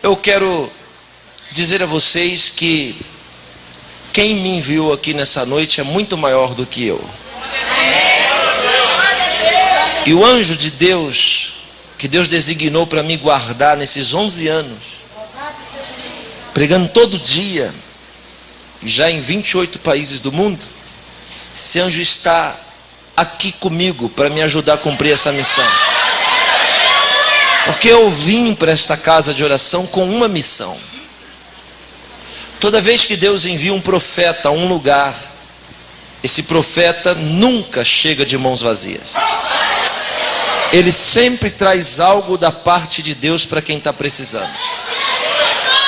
Eu quero dizer a vocês que quem me enviou aqui nessa noite é muito maior do que eu. E o anjo de Deus, que Deus designou para me guardar nesses 11 anos, pregando todo dia, já em 28 países do mundo, esse anjo está aqui comigo para me ajudar a cumprir essa missão. Porque eu vim para esta casa de oração com uma missão. Toda vez que Deus envia um profeta a um lugar, esse profeta nunca chega de mãos vazias. Ele sempre traz algo da parte de Deus para quem está precisando.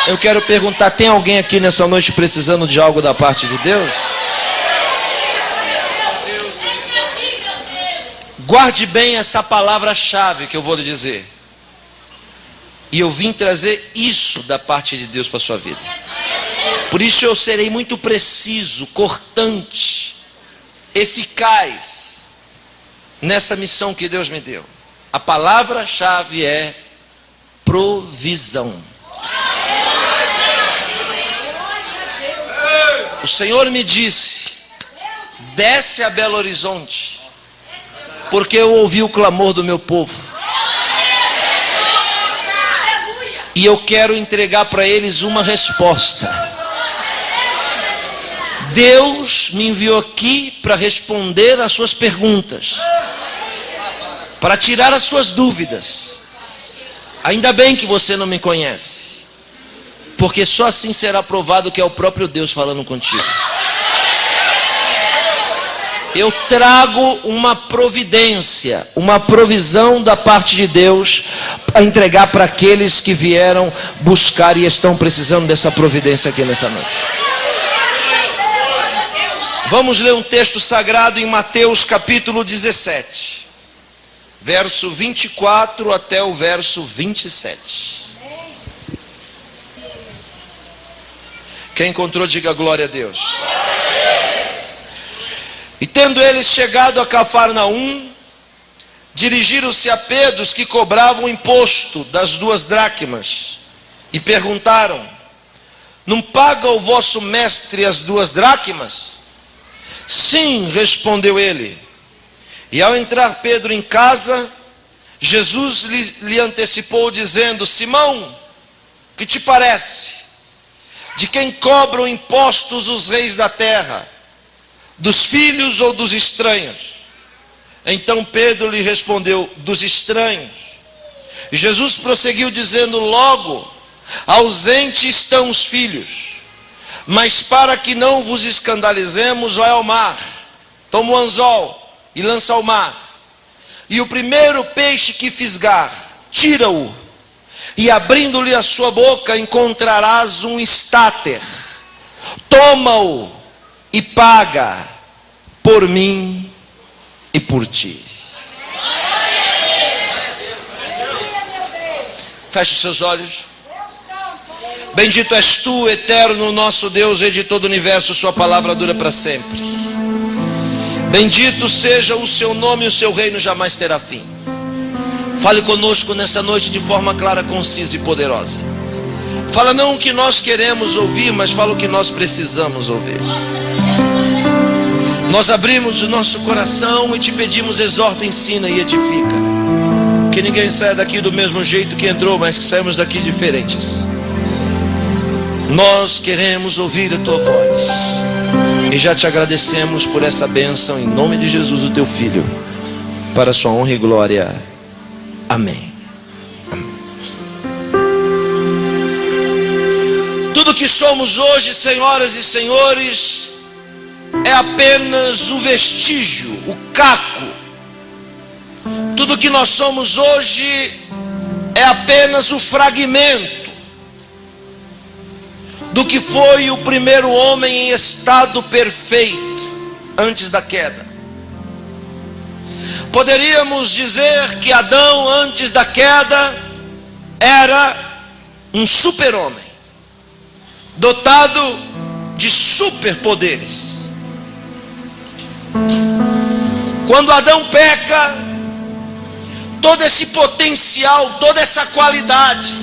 Eu quero perguntar, tem alguém aqui nessa noite precisando de algo da parte de Deus? Guarde bem essa palavra-chave que eu vou lhe dizer. E eu vim trazer isso da parte de Deus para a sua vida. Por isso eu serei muito preciso, cortante, eficaz nessa missão que Deus me deu. A palavra-chave é provisão. O Senhor me disse: desce a Belo Horizonte, porque eu ouvi o clamor do meu povo. E eu quero entregar para eles uma resposta. Deus me enviou aqui para responder às suas perguntas, para tirar as suas dúvidas. Ainda bem que você não me conhece, porque só assim será provado que é o próprio Deus falando contigo. Eu trago uma providência, uma provisão da parte de Deus para entregar para aqueles que vieram buscar e estão precisando dessa providência aqui nessa noite. Vamos ler um texto sagrado em Mateus capítulo 17, verso 24 até o verso 27. Quem encontrou, diga glória a Deus. E tendo eles chegado a Cafarnaum, dirigiram-se a Pedro, os que cobravam o imposto das 2 dracmas, e perguntaram: não paga o vosso mestre as 2 dracmas? Sim, respondeu ele. E ao entrar Pedro em casa, Jesus lhe antecipou, dizendo: Simão, que te parece? De quem cobram impostos os reis da terra? Dos filhos ou dos estranhos? Então Pedro lhe respondeu: dos estranhos. E Jesus prosseguiu dizendo: logo, ausentes estão os filhos. Mas para que não vos escandalizemos, vai ao mar, toma o anzol e lança ao mar. E o primeiro peixe que fisgar, tira-o. E abrindo-lhe a sua boca, encontrarás um estáter. Toma-o e paga por mim e por ti. Feche os seus olhos. Bendito és tu, eterno nosso Deus, rei de todo o universo, sua palavra dura para sempre. Bendito seja o seu nome, e o seu reino jamais terá fim. Fale conosco nessa noite de forma clara, concisa e poderosa. Fala não o que nós queremos ouvir, mas fala o que nós precisamos ouvir. Nós abrimos o nosso coração e te pedimos: exorta, ensina e edifica. Que ninguém saia daqui do mesmo jeito que entrou, mas que saímos daqui diferentes. Nós queremos ouvir a tua voz. E já te agradecemos por essa bênção, em nome de Jesus, o teu Filho, para a sua honra e glória. Amém. Amém. Tudo que somos hoje, senhoras e senhores, é apenas o vestígio, o caco. Tudo que nós somos hoje é apenas o fragmento do que foi o primeiro homem em estado perfeito antes da queda. Poderíamos dizer que Adão, antes da queda, era um super-homem, dotado de superpoderes. Quando Adão peca, todo esse potencial, toda essa qualidade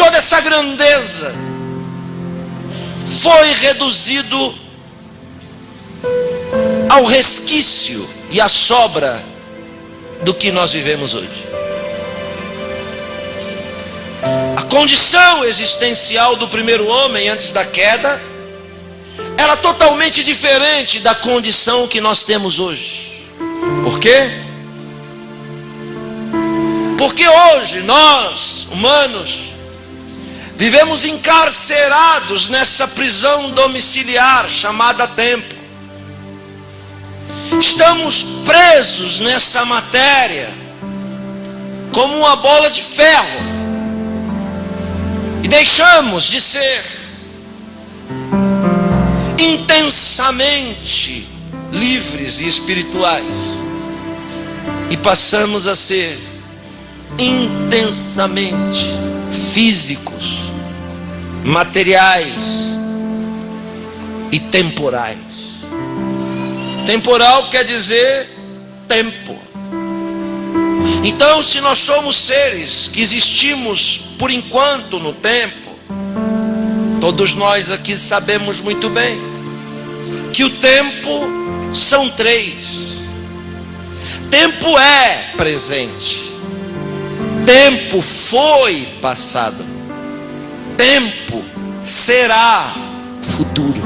toda essa grandeza foi reduzido ao resquício e à sobra do que nós vivemos hoje. A condição existencial do primeiro homem antes da queda era totalmente diferente da condição que nós temos hoje. Por quê? Porque hoje nós, humanos, vivemos encarcerados nessa prisão domiciliar chamada tempo. Estamos presos nessa matéria como uma bola de ferro e deixamos de ser intensamente livres e espirituais e passamos a ser intensamente físicos, materiais e temporais. Temporal quer dizer tempo. Então, se nós somos seres que existimos por enquanto no tempo, todos nós aqui sabemos muito bem que o tempo são três. Tempo é presente, tempo foi passado, tempo será futuro.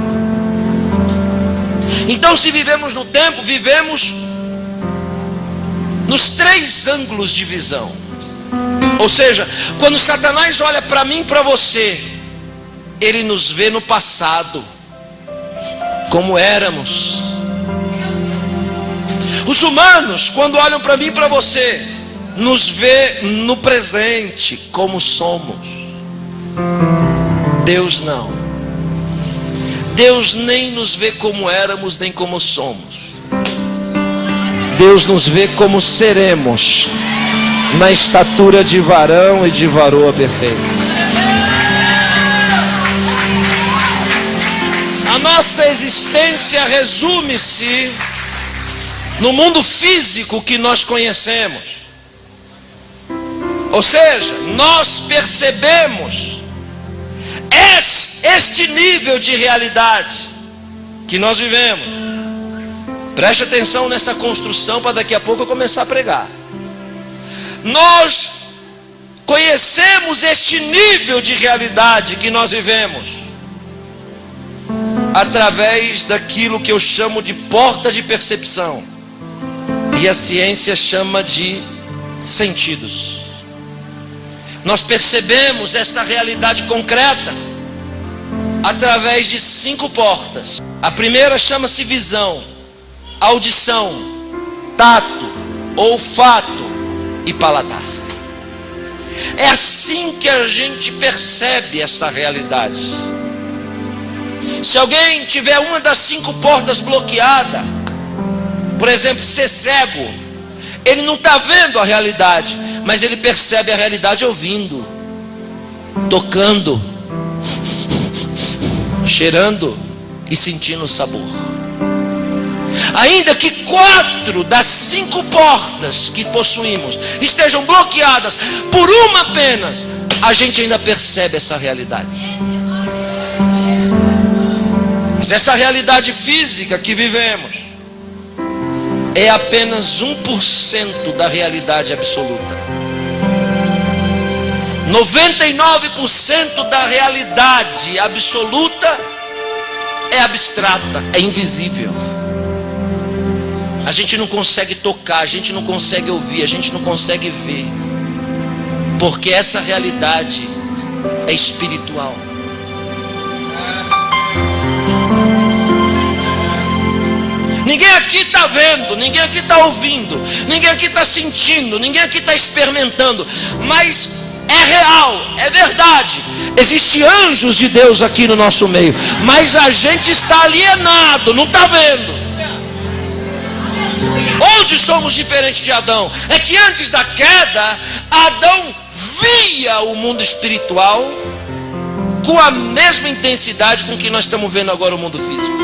Então, se vivemos no tempo, vivemos nos três ângulos de visão. Ou seja, quando Satanás olha para mim e para você, ele nos vê no passado, como éramos. Os humanos, quando olham para mim e para você, nos vê no presente, como somos. Deus não. Deus nem nos vê como éramos, nem como somos. Deus nos vê como seremos, na estatura de varão e de varoa perfeita. A nossa existência resume-se no mundo físico que nós conhecemos. Ou seja, nós percebemos este nível de realidade que nós vivemos. Preste atenção nessa construção para daqui a pouco eu começar a pregar. Nós conhecemos este nível de realidade que nós vivemos através daquilo que eu chamo de portas de percepção e a ciência chama de sentidos. Nós percebemos essa realidade concreta através de 5 portas. A primeira chama-se visão, audição, tato, olfato e paladar. É assim que a gente percebe essa realidade. Se alguém tiver uma das 5 portas bloqueada, por exemplo, ser cego, ele não está vendo a realidade, mas ele percebe a realidade ouvindo, tocando, cheirando e sentindo o sabor. Ainda que 4 das 5 portas que possuímos estejam bloqueadas por uma apenas, a gente ainda percebe essa realidade. Mas essa realidade física que vivemos é apenas 1% da realidade absoluta. 99% da realidade absoluta é abstrata, é invisível. A gente não consegue tocar, a gente não consegue ouvir, a gente não consegue ver, porque essa realidade é espiritual. Ninguém aqui está vendo, ninguém aqui está ouvindo, ninguém aqui está sentindo, ninguém aqui está experimentando, mas é real, é verdade. Existem anjos de Deus aqui no nosso meio, mas a gente está alienado, não está vendo. Onde somos diferentes de Adão? É que antes da queda, Adão via o mundo espiritual com a mesma intensidade com que nós estamos vendo agora o mundo físico.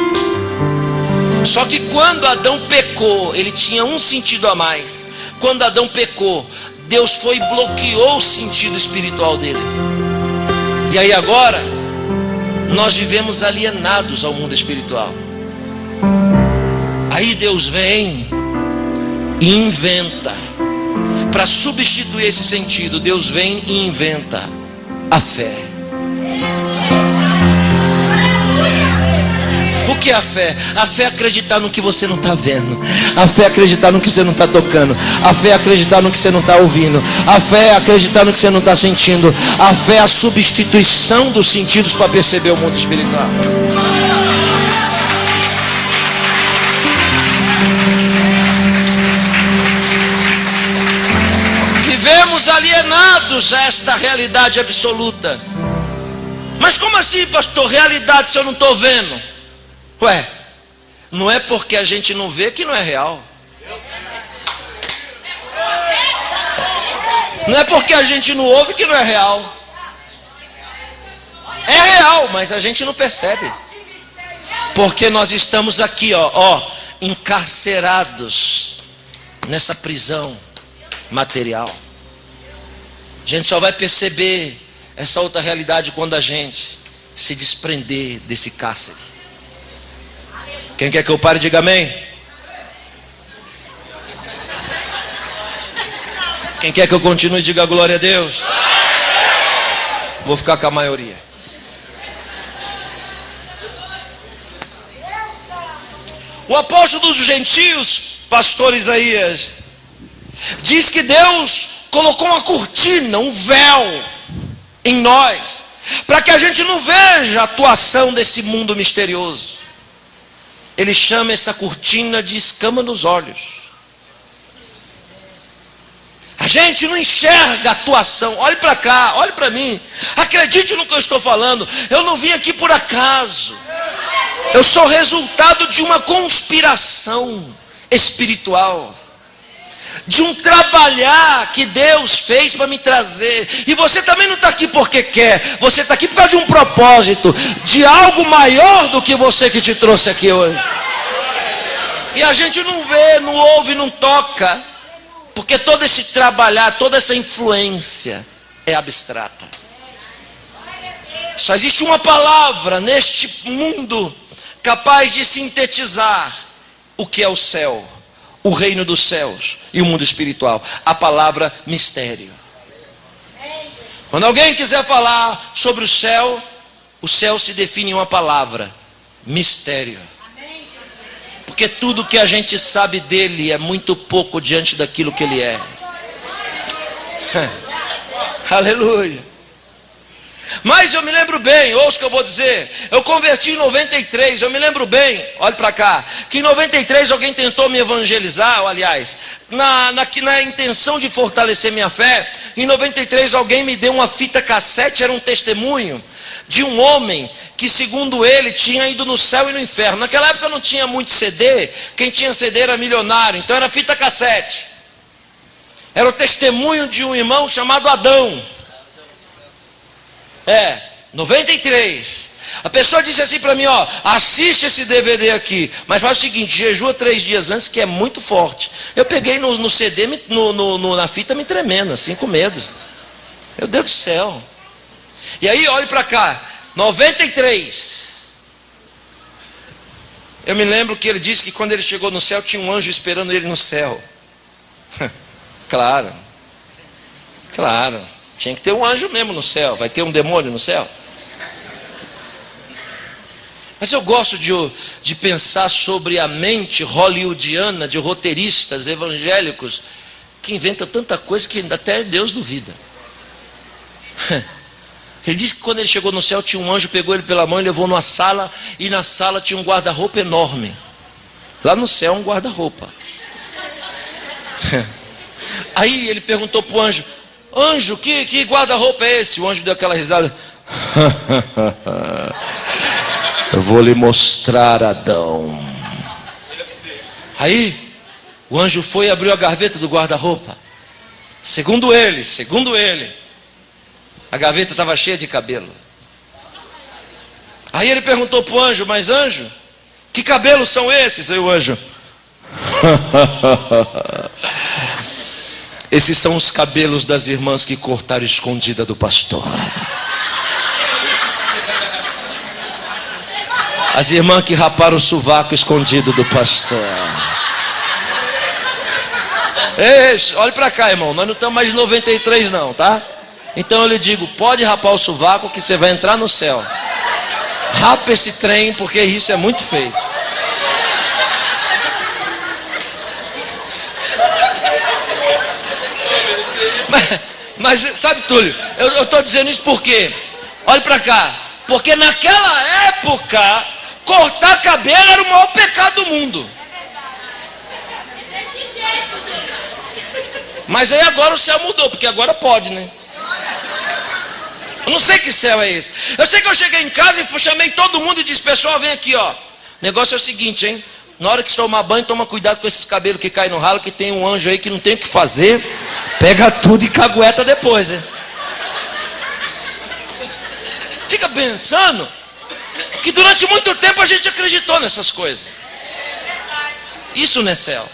Só que quando Adão pecou, ele tinha um sentido a mais. Quando Adão pecou, Deus foi e bloqueou o sentido espiritual dele. E aí agora, nós vivemos alienados ao mundo espiritual. Aí Deus vem e inventa, para substituir esse sentido, Deus vem e inventa a fé. O que é a fé? A fé é acreditar no que você não está vendo. A fé é acreditar no que você não está tocando. A fé é acreditar no que você não está ouvindo. A fé é acreditar no que você não está sentindo. A fé é a substituição dos sentidos para perceber o mundo espiritual. Vivemos alienados a esta realidade absoluta. Mas como assim, pastor? Realidade se eu não estou vendo? Ué, não é porque a gente não vê que não é real. Não é porque a gente não ouve que não é real. É real, mas a gente não percebe. Porque nós estamos aqui, encarcerados nessa prisão material. A gente só vai perceber essa outra realidade quando a gente se desprender desse cárcere. Quem quer que eu pare, diga amém. Quem quer que eu continue, diga glória a Deus. Vou ficar com a maioria. O apóstolo dos gentios, pastor Isaías, diz que Deus colocou uma cortina, um véu em nós, para que a gente não veja a atuação desse mundo misterioso. Ele chama essa cortina de escama nos olhos. A gente não enxerga a atuação. Olhe para cá, olhe para mim. Acredite no que eu estou falando. Eu não vim aqui por acaso. Eu sou resultado de uma conspiração espiritual, de um trabalhar que Deus fez para me trazer. E você também não está aqui porque quer. Você está aqui por causa de um propósito, de algo maior do que você que te trouxe aqui hoje. E a gente não vê, não ouve, não toca, porque todo esse trabalhar, toda essa influência é abstrata. Só existe uma palavra neste mundo capaz de sintetizar o que é o céu, o reino dos céus e o mundo espiritual. A palavra mistério. Quando alguém quiser falar sobre o céu se define em uma palavra: mistério. Porque tudo que a gente sabe dele é muito pouco diante daquilo que ele é. Aleluia. Mas eu me lembro bem, ouça o que eu vou dizer. Eu converti em 93, eu me lembro bem, olhe para cá, que em 93 alguém tentou me evangelizar, ou, aliás, na intenção de fortalecer minha fé. Em 93 alguém me deu uma fita cassete, era um testemunho de um homem que, segundo ele, tinha ido no céu e no inferno. Naquela época não tinha muito CD, quem tinha CD era milionário, então era fita cassete. Era o testemunho de um irmão chamado Adão. 93. A pessoa disse assim para mim, assiste esse DVD aqui, mas faz o seguinte, jejua 3 dias antes, que é muito forte. Eu peguei no CD, na fita, me tremendo, assim, com medo. Meu Deus do céu. E aí, olhe para cá, 93. Eu me lembro que ele disse que quando ele chegou no céu, tinha um anjo esperando ele no céu. Claro. Tinha que ter um anjo mesmo no céu. Vai ter um demônio no céu? Mas eu gosto de pensar sobre a mente hollywoodiana de roteiristas evangélicos que inventa tanta coisa que até Deus duvida. Ele disse que quando ele chegou no céu, tinha um anjo, pegou ele pela mão e levou numa sala, e na sala tinha um guarda-roupa enorme. Lá no céu, um guarda-roupa. Aí ele perguntou para o anjo: anjo, que guarda-roupa é esse? O anjo deu aquela risada. Eu vou lhe mostrar, Adão. Aí o anjo foi e abriu a gaveta do guarda-roupa. Segundo ele, a gaveta estava cheia de cabelo. Aí ele perguntou para o anjo: mas anjo, que cabelos são esses? Aí o anjo: esses são os cabelos das irmãs que cortaram escondida do pastor. As irmãs que raparam o sovaco escondido do pastor. Ei, olhe para cá, irmão. Nós não estamos mais de 93 não, tá? Então eu lhe digo, pode rapar o sovaco que você vai entrar no céu. Rapa esse trem, porque isso é muito feio. Mas sabe, Túlio, eu estou dizendo isso porque, olhe para cá, porque naquela época, cortar cabelo era o maior pecado do mundo. Mas aí agora o céu mudou, porque agora pode, né? Eu não sei que céu é esse. Eu sei que eu cheguei em casa e chamei todo mundo e disse, pessoal, vem aqui, ó. O negócio é o seguinte, hein? Na hora que você tomar banho, toma cuidado com esses cabelos que caem no ralo, que tem um anjo aí que não tem o que fazer. Pega tudo e cagueta depois, hein? Fica pensando que durante muito tempo a gente acreditou nessas coisas. Isso não é céu.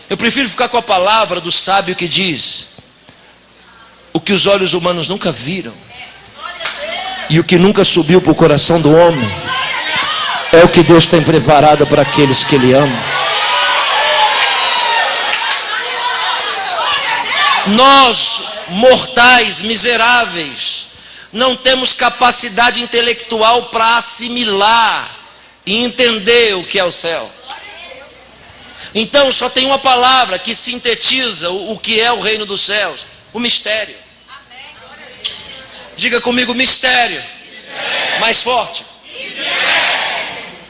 Eu prefiro ficar com a palavra do sábio que diz: o que os olhos humanos nunca viram e o que nunca subiu para o coração do homem é o que Deus tem preparado para aqueles que Ele ama. Nós, mortais, miseráveis, não temos capacidade intelectual para assimilar e entender o que é o céu. Então só tem uma palavra que sintetiza o que é o reino dos céus: o mistério. Diga comigo, mistério. Mais forte.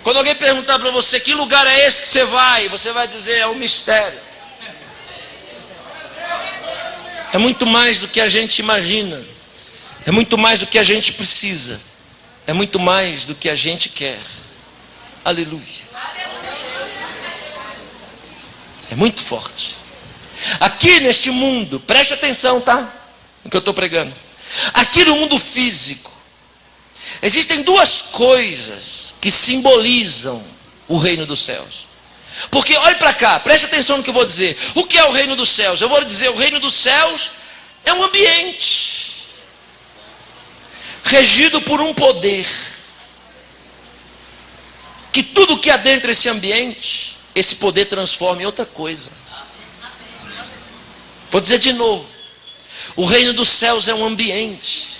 Quando alguém perguntar para você que lugar é esse que você vai dizer: é o mistério. É muito mais do que a gente imagina, é muito mais do que a gente precisa, é muito mais do que a gente quer. Aleluia. É muito forte. Aqui neste mundo, preste atenção, tá? No que eu estou pregando. Aqui no mundo físico, existem duas coisas que simbolizam o reino dos céus. Porque, olhe para cá, preste atenção no que eu vou dizer. O que é o reino dos céus? Eu vou dizer, o reino dos céus é um ambiente regido por um poder, que tudo que adentra esse ambiente, esse poder transforma em outra coisa. Vou dizer de novo, o reino dos céus é um ambiente.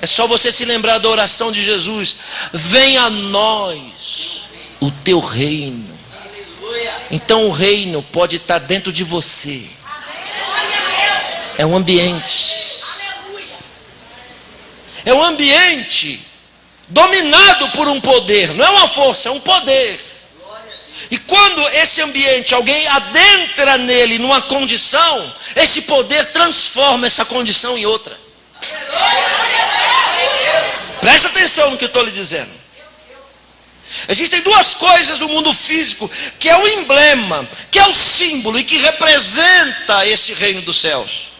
É só você se lembrar da oração de Jesus: venha a nós o teu reino. Então o reino pode estar dentro de você. É um ambiente. É um ambiente dominado por um poder. Não é uma força, é um poder. E quando esse ambiente, alguém adentra nele numa condição, esse poder transforma essa condição em outra. Preste atenção no que eu estou lhe dizendo. Existem duas coisas no mundo físico, que é o emblema, que é o símbolo e que representa esse reino dos céus.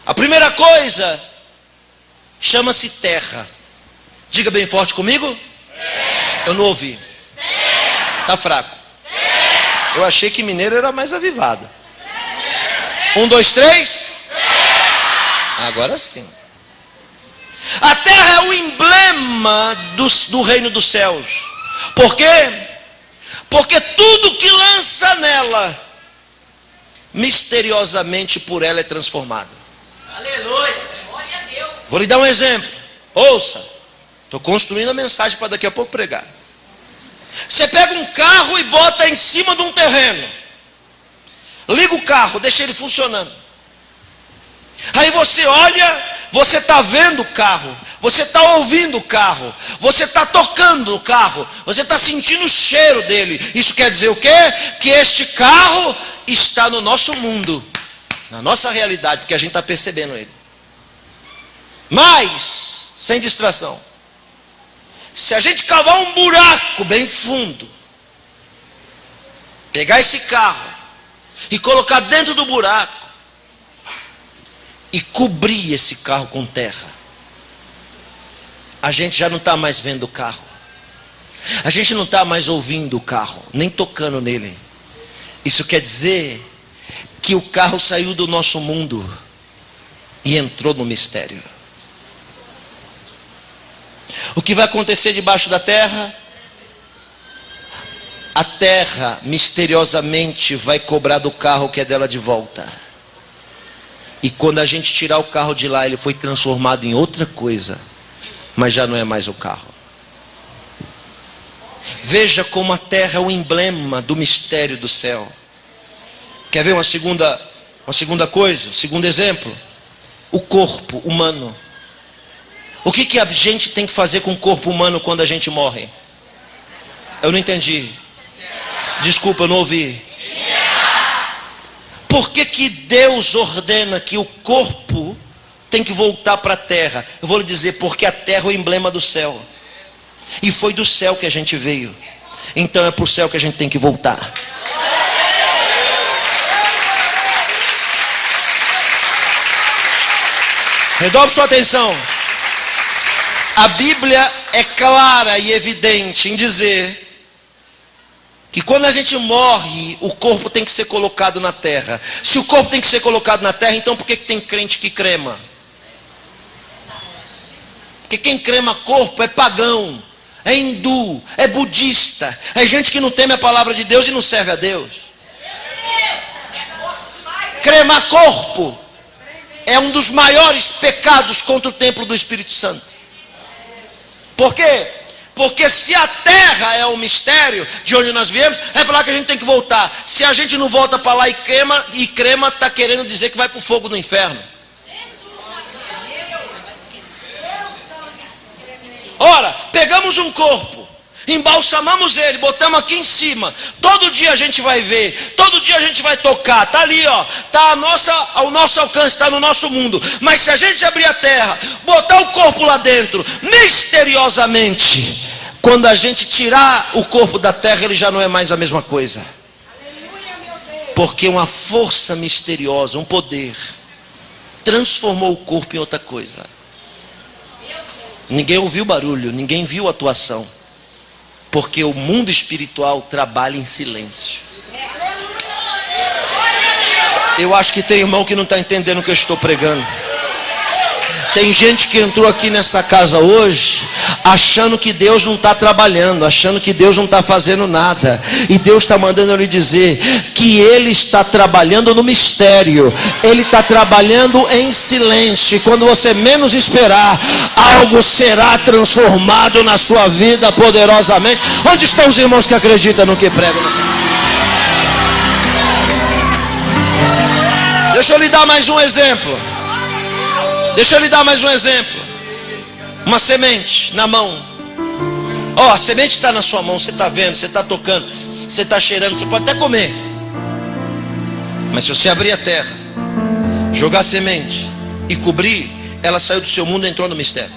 A primeira coisa chama-se terra. Diga bem forte comigo. Terra. Eu não ouvi. Está fraco. Terra. Eu achei que mineiro era mais avivado. Terra. 1, 2, 3. Terra. Agora sim. A terra é o emblema do reino dos céus. Por quê? Porque tudo que lança nela, misteriosamente por ela é transformado. Aleluia. Vou lhe dar um exemplo. Ouça. Estou construindo a mensagem para daqui a pouco pregar. Você pega um carro e bota em cima de um terreno. Liga o carro, deixa ele funcionando. Aí você olha, você está vendo o carro, você está ouvindo o carro, você está tocando o carro, você está sentindo o cheiro dele. Isso quer dizer o quê? Que este carro está no nosso mundo, na nossa realidade, porque a gente está percebendo ele. Mas, sem distração, se a gente cavar um buraco bem fundo, pegar esse carro e colocar dentro do buraco e cobrir esse carro com terra, a gente já não está mais vendo o carro, a gente não está mais ouvindo o carro, nem tocando nele. Isso quer dizer que o carro saiu do nosso mundo e entrou no mistério. que vai acontecer debaixo da terra? A terra misteriosamente vai cobrar do carro que é dela de volta. E quando a gente tirar o carro de lá, ele foi transformado em outra coisa, mas já não é mais o carro. Veja como a terra é o emblema do mistério do céu. Quer ver uma segunda coisa, um segundo exemplo? O corpo humano. O que a gente tem que fazer com o corpo humano quando a gente morre? Eu não entendi. Desculpa, eu não ouvi. Por que Deus ordena que o corpo tem que voltar para a terra? Eu vou lhe dizer, porque a terra é o emblema do céu. E foi do céu que a gente veio. Então é para o céu que a gente tem que voltar. Redobre sua atenção. A Bíblia é clara e evidente em dizer que quando a gente morre, o corpo tem que ser colocado na terra. Se o corpo tem que ser colocado na terra, então por que tem crente que crema? Porque quem crema corpo é pagão, é hindu, é budista, é gente que não teme a palavra de Deus e não serve a Deus. Cremar corpo é um dos maiores pecados contra o templo do Espírito Santo. Por quê? Porque se a terra é o mistério de onde nós viemos, é para lá que a gente tem que voltar. Se a gente não volta para lá e crema, está querendo dizer que vai para o fogo do inferno. Ora, pegamos um corpo, embalsamamos ele, botamos aqui em cima. Todo dia a gente vai ver, todo dia a gente vai tocar. Está ali, ó, está ao nosso alcance, está no nosso mundo. Mas se a gente abrir a terra, botar o corpo lá dentro, misteriosamente, quando a gente tirar o corpo da terra, ele já não é mais a mesma coisa. Porque uma força misteriosa, um poder, transformou o corpo em outra coisa. Ninguém ouviu barulho, ninguém viu atuação. Porque o mundo espiritual trabalha em silêncio. Eu acho que tem irmão que não está entendendo o que eu estou pregando. Tem gente que entrou aqui nessa casa hoje achando que Deus não está trabalhando, achando que Deus não está fazendo nada. E Deus está mandando eu lhe dizer que Ele está trabalhando no mistério. Ele está trabalhando em silêncio. E quando você menos esperar, algo será transformado na sua vida poderosamente. Onde estão os irmãos que acreditam no que pregam nessa? Deixa eu lhe dar mais um exemplo. Uma semente na mão. Ó, a semente está na sua mão. Você está vendo, você está tocando, você está cheirando, você pode até comer. Mas se você abrir a terra, jogar a semente e cobrir, ela saiu do seu mundo e entrou no mistério.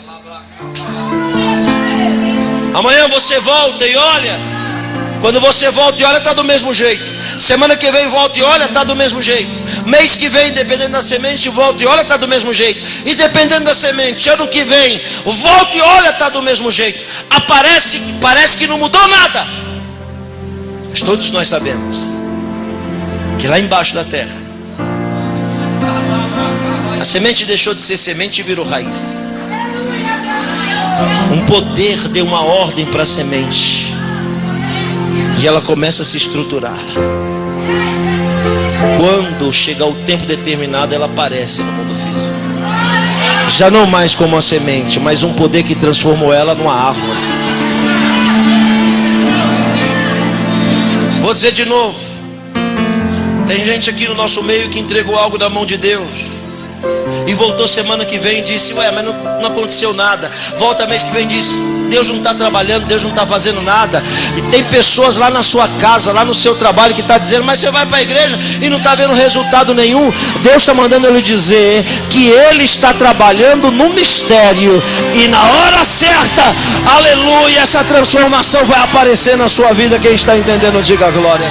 Amanhã você volta e olha. Quando você volta e olha, está do mesmo jeito. Semana que vem volta e olha, está do mesmo jeito. Mês que vem, dependendo da semente, volta e olha, está do mesmo jeito. E dependendo da semente, ano que vem, volta e olha, está do mesmo jeito. Parece que não mudou nada. Mas todos nós sabemos que lá embaixo da terra, a semente deixou de ser semente e virou raiz. Um poder deu uma ordem para a semente. E ela começa a se estruturar. Quando chegar o tempo determinado, ela aparece no mundo físico. Já não mais como uma semente, mas um poder que transformou ela numa árvore. Vou dizer de novo. Tem gente aqui no nosso meio que entregou algo na mão de Deus e voltou semana que vem e disse: ué, mas não aconteceu nada. Volta mês que vem e diz: Deus não está trabalhando, Deus não está fazendo nada. E tem pessoas lá na sua casa, lá no seu trabalho, que está dizendo: mas você vai para a igreja e não está vendo resultado nenhum. Deus está mandando eu lhe dizer que Ele está trabalhando no mistério. E na hora certa, aleluia, essa transformação vai aparecer na sua vida. Quem está entendendo, diga glória.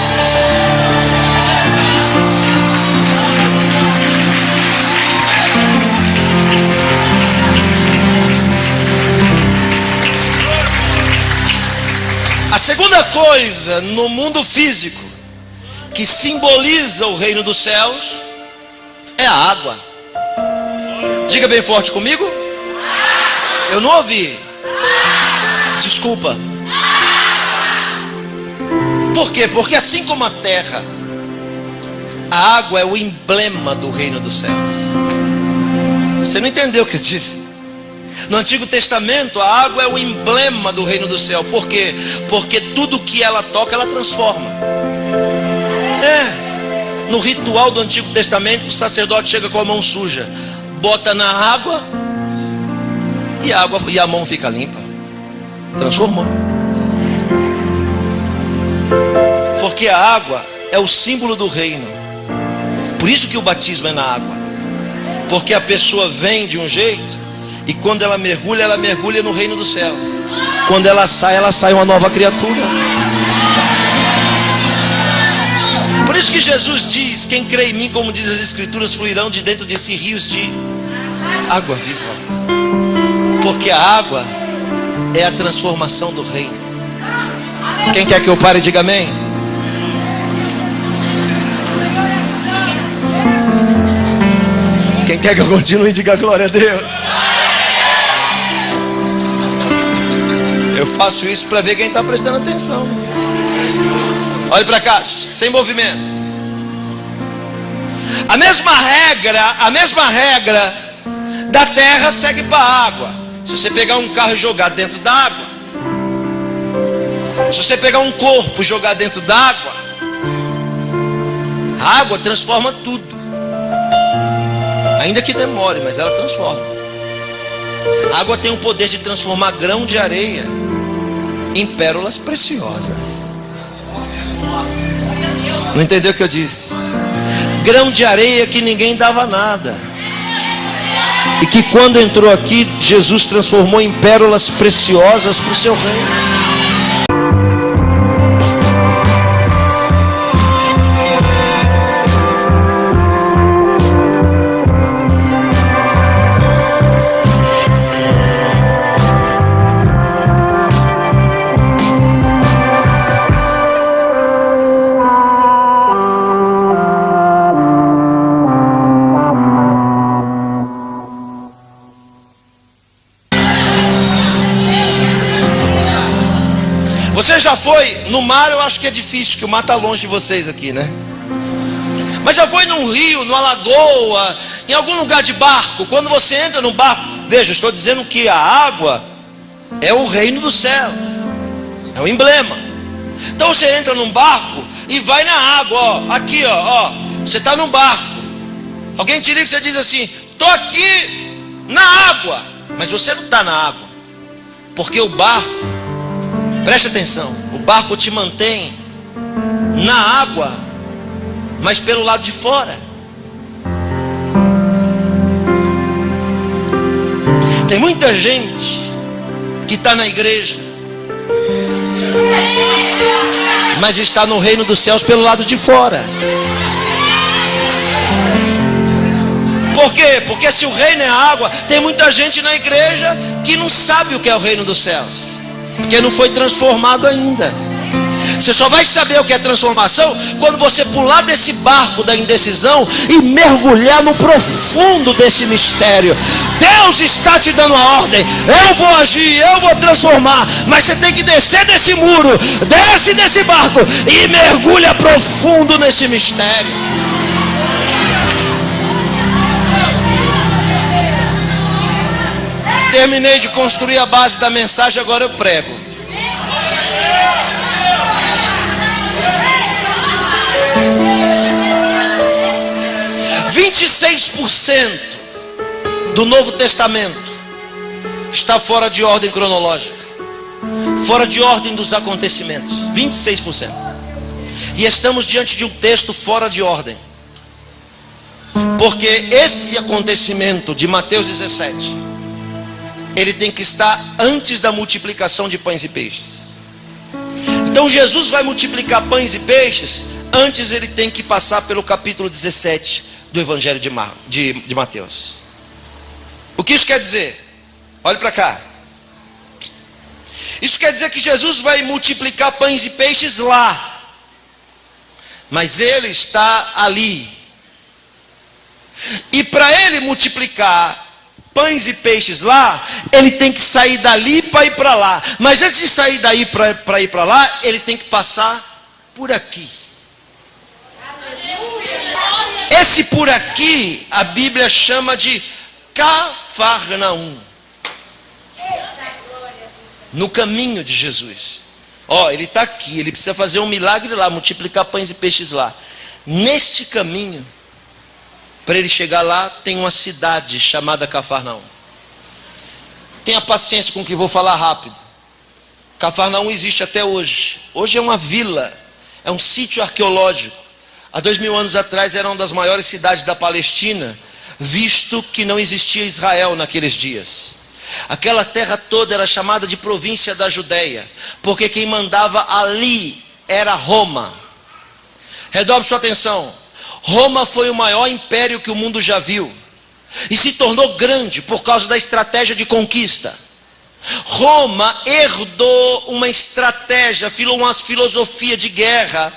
A segunda coisa no mundo físico que simboliza o reino dos céus é a água. Diga bem forte comigo. Eu não ouvi. Desculpa. Por quê? Porque assim como a terra, a água é o emblema do reino dos céus. Você não entendeu o que eu disse? No Antigo Testamento, a água é o emblema do reino do céu. Por quê? Porque tudo que ela toca, ela transforma. No ritual do Antigo Testamento, o sacerdote chega com a mão suja, bota na água e a mão fica limpa. Transformou. Porque a água é o símbolo do reino. Por isso que o batismo é na água. Porque a pessoa vem de um jeito, e quando ela mergulha no reino do céu. Quando ela sai uma nova criatura. Por isso que Jesus diz: quem crê em mim, como diz as Escrituras, fluirão de dentro de si rios de água viva. Porque a água é a transformação do reino. Quem quer que eu pare, diga amém. Quem quer que eu continue, diga glória a Deus. Eu faço isso para ver quem está prestando atenção. Olhe para cá, sem movimento. A mesma regra da terra segue para a água. Se você pegar um carro e jogar dentro da água, se você pegar um corpo e jogar dentro da água, a água transforma tudo. Ainda que demore, mas ela transforma. A água tem o poder de transformar grão de areia em pérolas preciosas. Não entendeu o que eu disse? Grão de areia que ninguém dava nada, e que quando entrou aqui, Jesus transformou em pérolas preciosas para o seu reino. Você já foi no mar? Eu acho que é difícil, que o mar está longe de vocês aqui, né? Mas já foi num rio, numa lagoa, em algum lugar de barco? Quando você entra no barco, veja, eu estou dizendo que a água é o reino do céu, é o emblema. Então você entra num barco e vai na água, ó, aqui, ó, você está no barco. Alguém te liga e você diz assim: estou aqui na água. Mas você não está na água, porque o barco, preste atenção, o barco te mantém na água, mas pelo lado de fora. Tem muita gente que está na igreja, mas está no reino dos céus pelo lado de fora. Por quê? Porque se o reino é água, tem muita gente na igreja que não sabe o que é o reino dos céus, porque não foi transformado ainda. Você só vai saber o que é transformação quando você pular desse barco da indecisão e mergulhar no profundo desse mistério. Deus está te dando a ordem: eu vou agir, eu vou transformar, mas você tem que descer desse muro, desce desse barco e mergulha profundo nesse mistério. Terminei de construir a base da mensagem, agora eu prego. (26% do Novo Testamento está fora de ordem cronológica, fora de ordem dos acontecimentos. 26%. E estamos diante de um texto fora de ordem, porque esse acontecimento de Mateus 17, ele tem que estar antes da multiplicação de pães e peixes. Então Jesus vai multiplicar pães e peixes, antes ele tem que passar pelo capítulo 17 do Evangelho de Mateus. O que isso quer dizer? Olhe para cá. Isso quer dizer que Jesus vai multiplicar pães e peixes lá, mas ele está ali. E para ele multiplicar pães e peixes lá, ele tem que sair dali para ir para lá. Mas antes de sair daí para ir para lá, ele tem que passar por aqui. Esse por aqui, a Bíblia chama de Cafarnaum. No caminho de Jesus. Ó, ele está aqui, ele precisa fazer um milagre lá, multiplicar pães e peixes lá. Neste caminho, para ele chegar lá, tem uma cidade chamada Cafarnaum. Tenha paciência com o que vou falar rápido. Cafarnaum existe até hoje. Hoje é uma vila, é um sítio arqueológico. Há 2000 anos atrás era uma das maiores cidades da Palestina, visto que não existia Israel naqueles dias. Aquela terra toda era chamada de província da Judéia, porque quem mandava ali era Roma. Redobre sua atenção. Roma foi o maior império que o mundo já viu, e se tornou grande por causa da estratégia de conquista. Roma herdou uma estratégia, uma filosofia de guerra,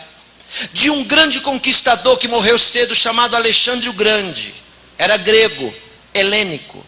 de um grande conquistador que morreu cedo, chamado Alexandre o Grande. Era grego, helênico.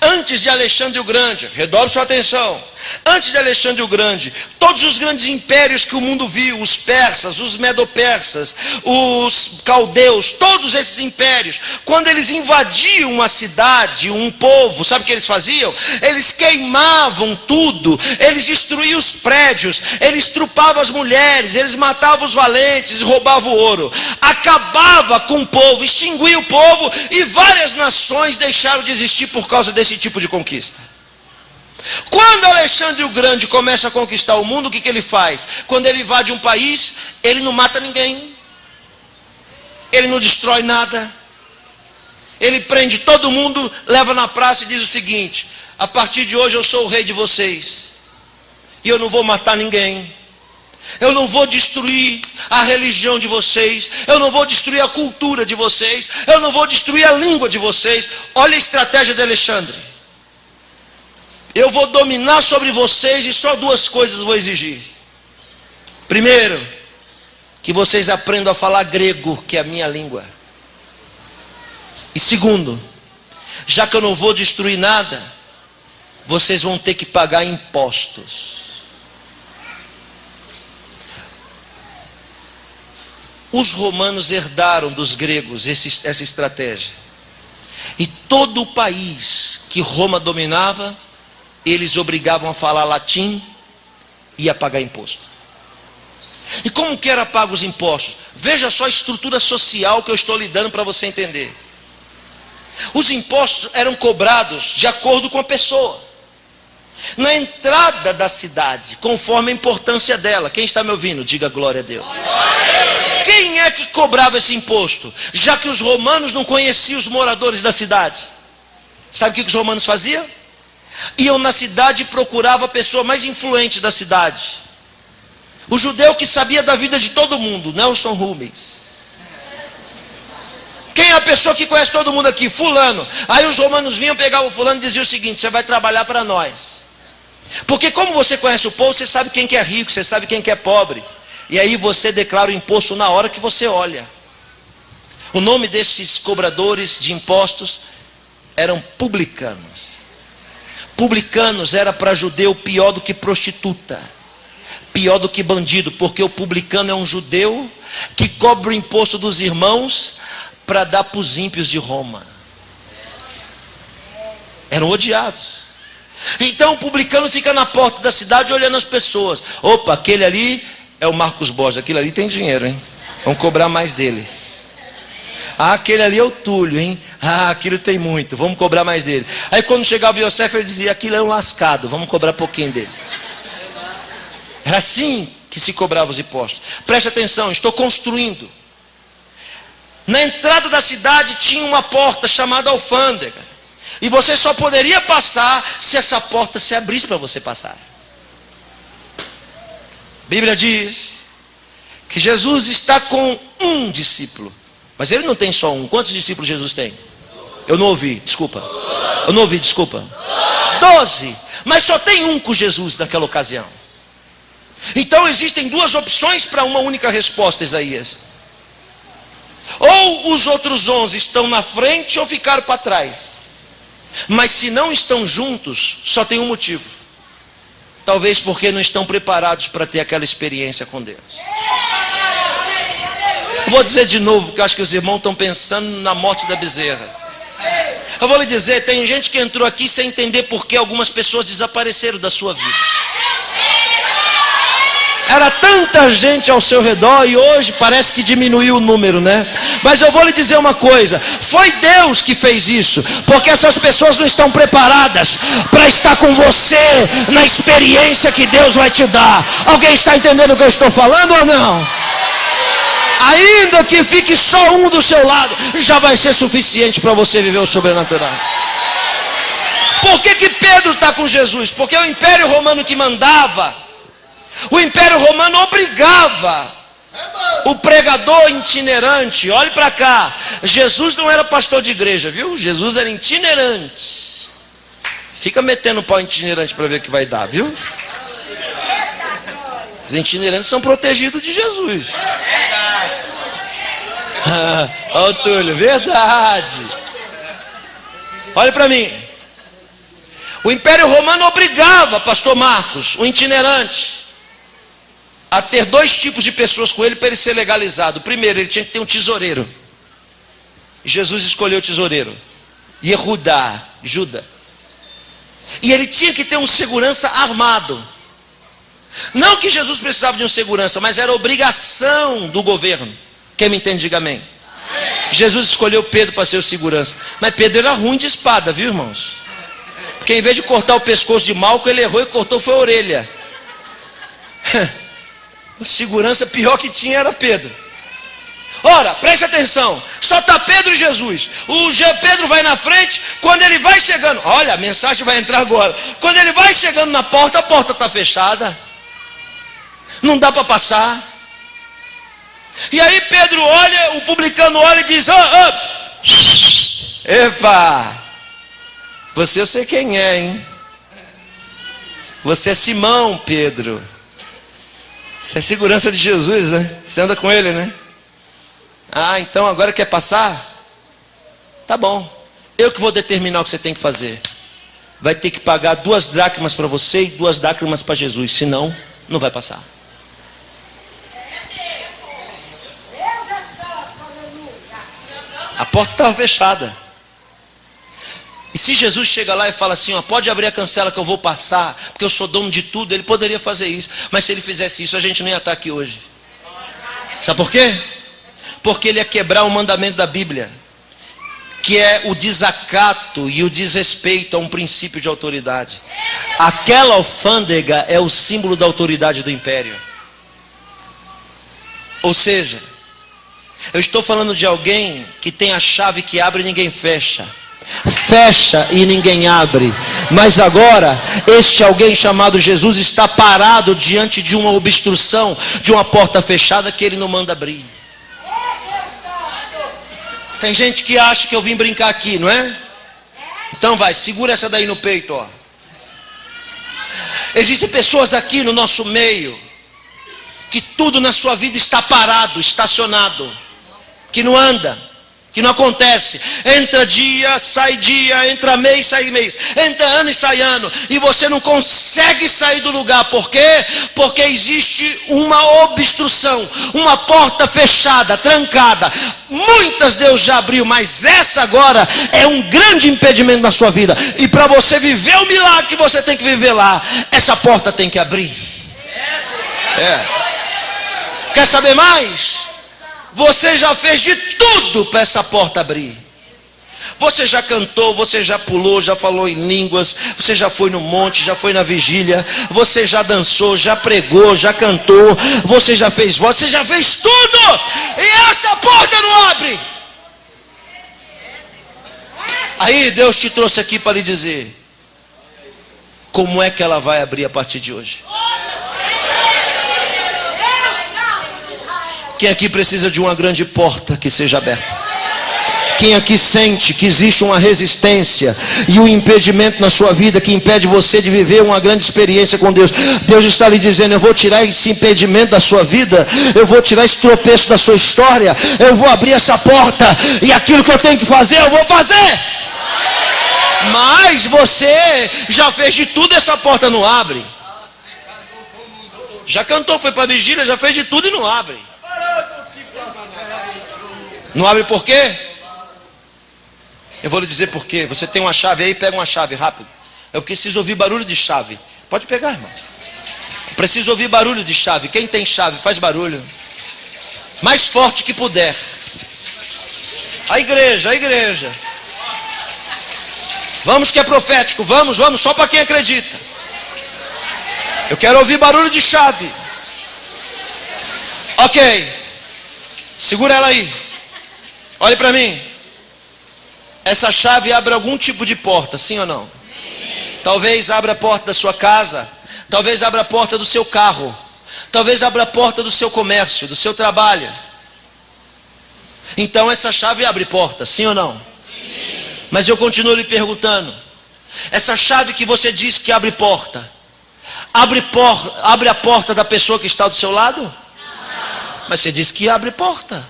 Antes de Alexandre o Grande, redobre sua atenção, antes de Alexandre o Grande, todos os grandes impérios que o mundo viu, os persas, os medo-persas, os caldeus, todos esses impérios, quando eles invadiam uma cidade, um povo, sabe o que eles faziam? Eles queimavam tudo, eles destruíam os prédios, eles estrupavam as mulheres, eles matavam os valentes, roubavam o ouro, acabava com o povo, extinguia o povo, e várias nações deixaram de existir por causa desse tipo de conquista. Quando Alexandre o Grande começa a conquistar o mundo, o que ele faz? Quando ele invade um país, ele não mata ninguém, ele não destrói nada, ele prende todo mundo, leva na praça e diz o seguinte: a partir de hoje eu sou o rei de vocês, e eu não vou matar ninguém, eu não vou destruir a religião de vocês, eu não vou destruir a cultura de vocês, eu não vou destruir a língua de vocês. Olha a estratégia de Alexandre: eu vou dominar sobre vocês e só duas coisas vou exigir. Primeiro, que vocês aprendam a falar grego, que é a minha língua. E segundo, já que eu não vou destruir nada, vocês vão ter que pagar impostos. Os romanos herdaram dos gregos essa estratégia. E todo o país que Roma dominava, eles obrigavam a falar latim e a pagar imposto. E como que era pago os impostos? Veja só a estrutura social que eu estou lhe dando para você entender. Os impostos eram cobrados de acordo com a pessoa. Na entrada da cidade, conforme a importância dela. Quem está me ouvindo? Diga glória a Deus. Quem é que cobrava esse imposto? Já que os romanos não conheciam os moradores da cidade. Sabe o que os romanos faziam? Iam na cidade e procuravam a pessoa mais influente da cidade. O judeu que sabia da vida de todo mundo, Nelson Rubens. Quem é a pessoa que conhece todo mundo aqui? Fulano. Aí os romanos vinham, pegavam o fulano e diziam o seguinte: você vai trabalhar para nós. Porque como você conhece o povo, você sabe quem que é rico, você sabe quem que é pobre. E aí você declara o imposto na hora que você olha. O nome desses cobradores de impostos eram publicanos. Publicanos era para judeu pior do que prostituta, pior do que bandido, porque o publicano é um judeu que cobra o imposto dos irmãos para dar para os ímpios de Roma. Eram odiados. Então o publicano fica na porta da cidade olhando as pessoas. Opa, aquele ali é o Marcos Borges, aquele ali tem dinheiro, hein? Vamos cobrar mais dele. Ah, aquele ali é o Túlio, hein? Ah, aquilo tem muito, vamos cobrar mais dele. Aí quando chegava o Yosef, ele dizia: aquilo é um lascado, vamos cobrar pouquinho dele. Era assim que se cobrava os impostos. Preste atenção, estou construindo. Na entrada da cidade tinha uma porta chamada alfândega. E você só poderia passar se essa porta se abrisse para você passar. A Bíblia diz que Jesus está com um discípulo. Mas ele não tem só um. Quantos discípulos Jesus tem? Eu não ouvi, desculpa. Eu não ouvi, desculpa. 12. Mas só tem um com Jesus naquela ocasião. Então existem duas opções para uma única resposta, Isaías. Ou os outros 11 estão na frente ou ficaram para trás. Mas se não estão juntos, só tem um motivo. Talvez porque não estão preparados para ter aquela experiência com Deus. Eu vou dizer de novo, que eu acho que os irmãos estão pensando na morte da bezerra. Eu vou lhe dizer, tem gente que entrou aqui sem entender por que algumas pessoas desapareceram da sua vida. Era tanta gente ao seu redor e hoje parece que diminuiu o número, né? Mas eu vou lhe dizer uma coisa, foi Deus que fez isso, porque essas pessoas não estão preparadas para estar com você na experiência que Deus vai te dar. Alguém está entendendo o que eu estou falando ou não? Ainda que fique só um do seu lado, já vai ser suficiente para você viver o sobrenatural. Por que Pedro está com Jesus? Porque o Império Romano que mandava, o Império Romano obrigava o pregador itinerante. Olhe para cá, Jesus não era pastor de igreja, viu? Jesus era itinerante. Fica metendo pau itinerante para ver o que vai dar, viu? Os itinerantes são protegidos de Jesus. Olha o Túlio, verdade. Olha para mim. O Império Romano obrigava, pastor Marcos, o itinerante, a ter dois tipos de pessoas com ele para ele ser legalizado. Primeiro, ele tinha que ter um tesoureiro. Jesus escolheu o tesoureiro, Yehudá, Judas. E ele tinha que ter um segurança armado. Não que Jesus precisava de um segurança, mas era obrigação do governo. Quem me entende, diga amém. Jesus escolheu Pedro para ser o segurança. Mas Pedro era ruim de espada, viu, irmãos? Porque em vez de cortar o pescoço de Malco, ele errou e cortou foi a orelha. A segurança pior que tinha era Pedro. Ora, preste atenção, só está Pedro e Jesus. Pedro vai na frente, quando ele vai chegando, olha, a mensagem vai entrar agora. Quando ele vai chegando na porta, a porta está fechada. Não dá para passar. E aí Pedro olha, o publicano olha e diz: epa, você eu sei quem é, hein? Você é Simão, Pedro. Você é segurança de Jesus, né? Você anda com ele, né? Ah, então agora quer passar? Tá bom, eu que vou determinar o que você tem que fazer. Vai ter que pagar 2 dracmas para você e 2 dracmas para Jesus, senão não vai passar. A porta estava fechada. E se Jesus chega lá e fala assim, ó, pode abrir a cancela que eu vou passar, porque eu sou dono de tudo, ele poderia fazer isso. Mas se ele fizesse isso, a gente não ia estar aqui hoje. Sabe por quê? Porque ele ia quebrar o mandamento da Bíblia, que é o desacato e o desrespeito a um princípio de autoridade. Aquela alfândega é o símbolo da autoridade do império. Ou seja, eu estou falando de alguém que tem a chave que abre e ninguém fecha. Fecha e ninguém abre. Mas agora, este alguém chamado Jesus está parado diante de uma obstrução, de uma porta fechada que ele não manda abrir. Tem gente que acha que eu vim brincar aqui, não é? Então vai, segura essa daí no peito, ó. Existem pessoas aqui no nosso meio que tudo na sua vida está parado, estacionado, que não anda, que não acontece. Entra dia, entra mês, sai mês, entra ano e sai ano, e você não consegue sair do lugar. Por quê? Porque existe uma obstrução, uma porta fechada, trancada. Muitas Deus já abriu, mas essa agora é um grande impedimento na sua vida. E para você viver o milagre que você tem que viver lá, essa porta tem que abrir. Quer saber mais? Você já fez de tudo para essa porta abrir. Você já cantou, você já pulou, já falou em línguas, você já foi no monte, já foi na vigília, você já dançou, já pregou, já cantou, você já fez voz, você já fez tudo, e essa porta não abre. Aí Deus te trouxe aqui para lhe dizer como é que ela vai abrir a partir de hoje. Quem aqui precisa de uma grande porta que seja aberta? Quem aqui sente que existe uma resistência e um impedimento na sua vida que impede você de viver uma grande experiência com Deus? Deus está lhe dizendo: eu vou tirar esse impedimento da sua vida, eu vou tirar esse tropeço da sua história, eu vou abrir essa porta, e aquilo que eu tenho que fazer, eu vou fazer. Mas você já fez de tudo, essa porta não abre. Já cantou, foi para a vigília, já fez de tudo e não abre. Não abre por quê? Eu vou lhe dizer por quê. Você tem uma chave aí, pega uma chave rápido. Eu preciso ouvir barulho de chave. Pode pegar, irmão. Preciso ouvir barulho de chave. Quem tem chave, faz barulho. Mais forte que puder. A igreja, a igreja. Vamos que é profético. Vamos, só para quem acredita. Eu quero ouvir barulho de chave. Ok. Segura ela aí. Olhe para mim. Essa chave abre algum tipo de porta, sim ou não? Sim. Talvez abra a porta da sua casa. Talvez abra a porta do seu carro. Talvez abra a porta do seu comércio, do seu trabalho. Então essa chave abre porta, sim ou não? Sim. Mas eu continuo lhe perguntando. Essa chave que você diz que abre porta, abre a porta da pessoa que está do seu lado? Não. Mas você diz que abre porta.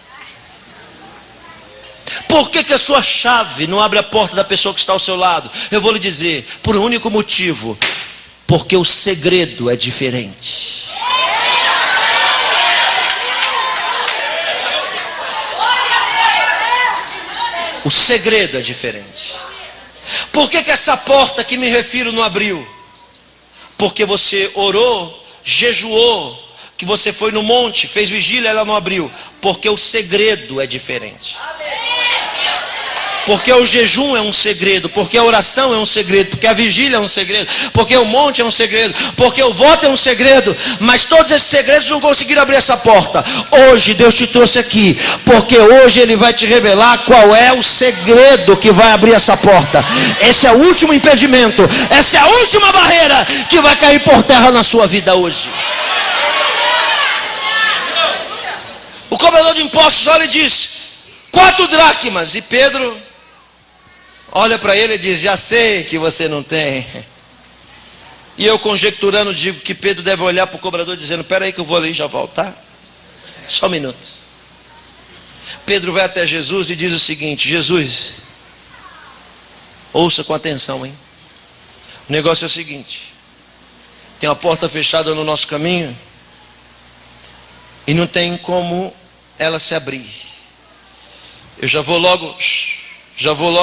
Por que a sua chave não abre a porta da pessoa que está ao seu lado? Eu vou lhe dizer, por um único motivo. Porque o segredo é diferente. O segredo é diferente. Por que essa porta que me refiro não abriu? Porque você orou, jejuou, que você foi no monte, fez vigília, ela não abriu. Porque o segredo é diferente. Porque o jejum é um segredo, porque a oração é um segredo, porque a vigília é um segredo, porque o monte é um segredo, porque o voto é um segredo. Mas todos esses segredos não conseguiram abrir essa porta. Hoje Deus te trouxe aqui, porque hoje Ele vai te revelar qual é o segredo que vai abrir essa porta. Esse é o último impedimento, essa é a última barreira que vai cair por terra na sua vida hoje. O cobrador de impostos olha e diz: 4 dracmas. E Pedro olha para ele e diz: já sei que você não tem. E eu, conjecturando, digo que Pedro deve olhar para o cobrador dizendo: espera aí que eu vou ali e já volto, tá? Só um minuto. Pedro vai até Jesus e diz o seguinte: Jesus, ouça com atenção, hein? O negócio é o seguinte: tem uma porta fechada no nosso caminho e não tem como ela se abrir. Eu já vou logo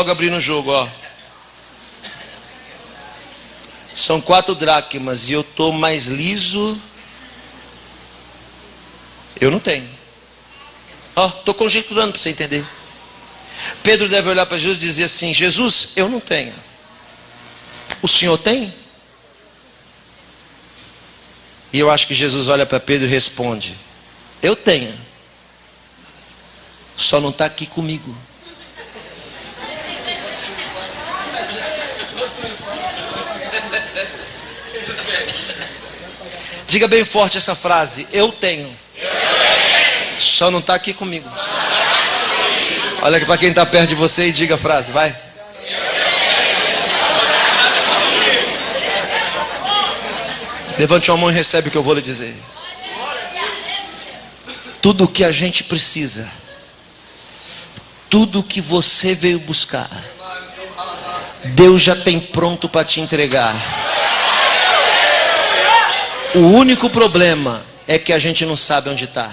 abrir no jogo, ó. São 4 dracmas e eu estou mais liso. Eu não tenho. Ó, estou conjecturando para você entender. Pedro deve olhar para Jesus e dizer assim: Jesus, eu não tenho. O Senhor tem? E eu acho que Jesus olha para Pedro e responde: eu tenho. Só não está aqui comigo. Diga bem forte essa frase: eu tenho. Só não está aqui comigo. Olha aqui para quem está perto de você e diga a frase, vai. Levante uma mão e recebe o que eu vou lhe dizer. Tudo o que a gente precisa, tudo o que você veio buscar, Deus já tem pronto para te entregar. O único problema é que a gente não sabe onde está.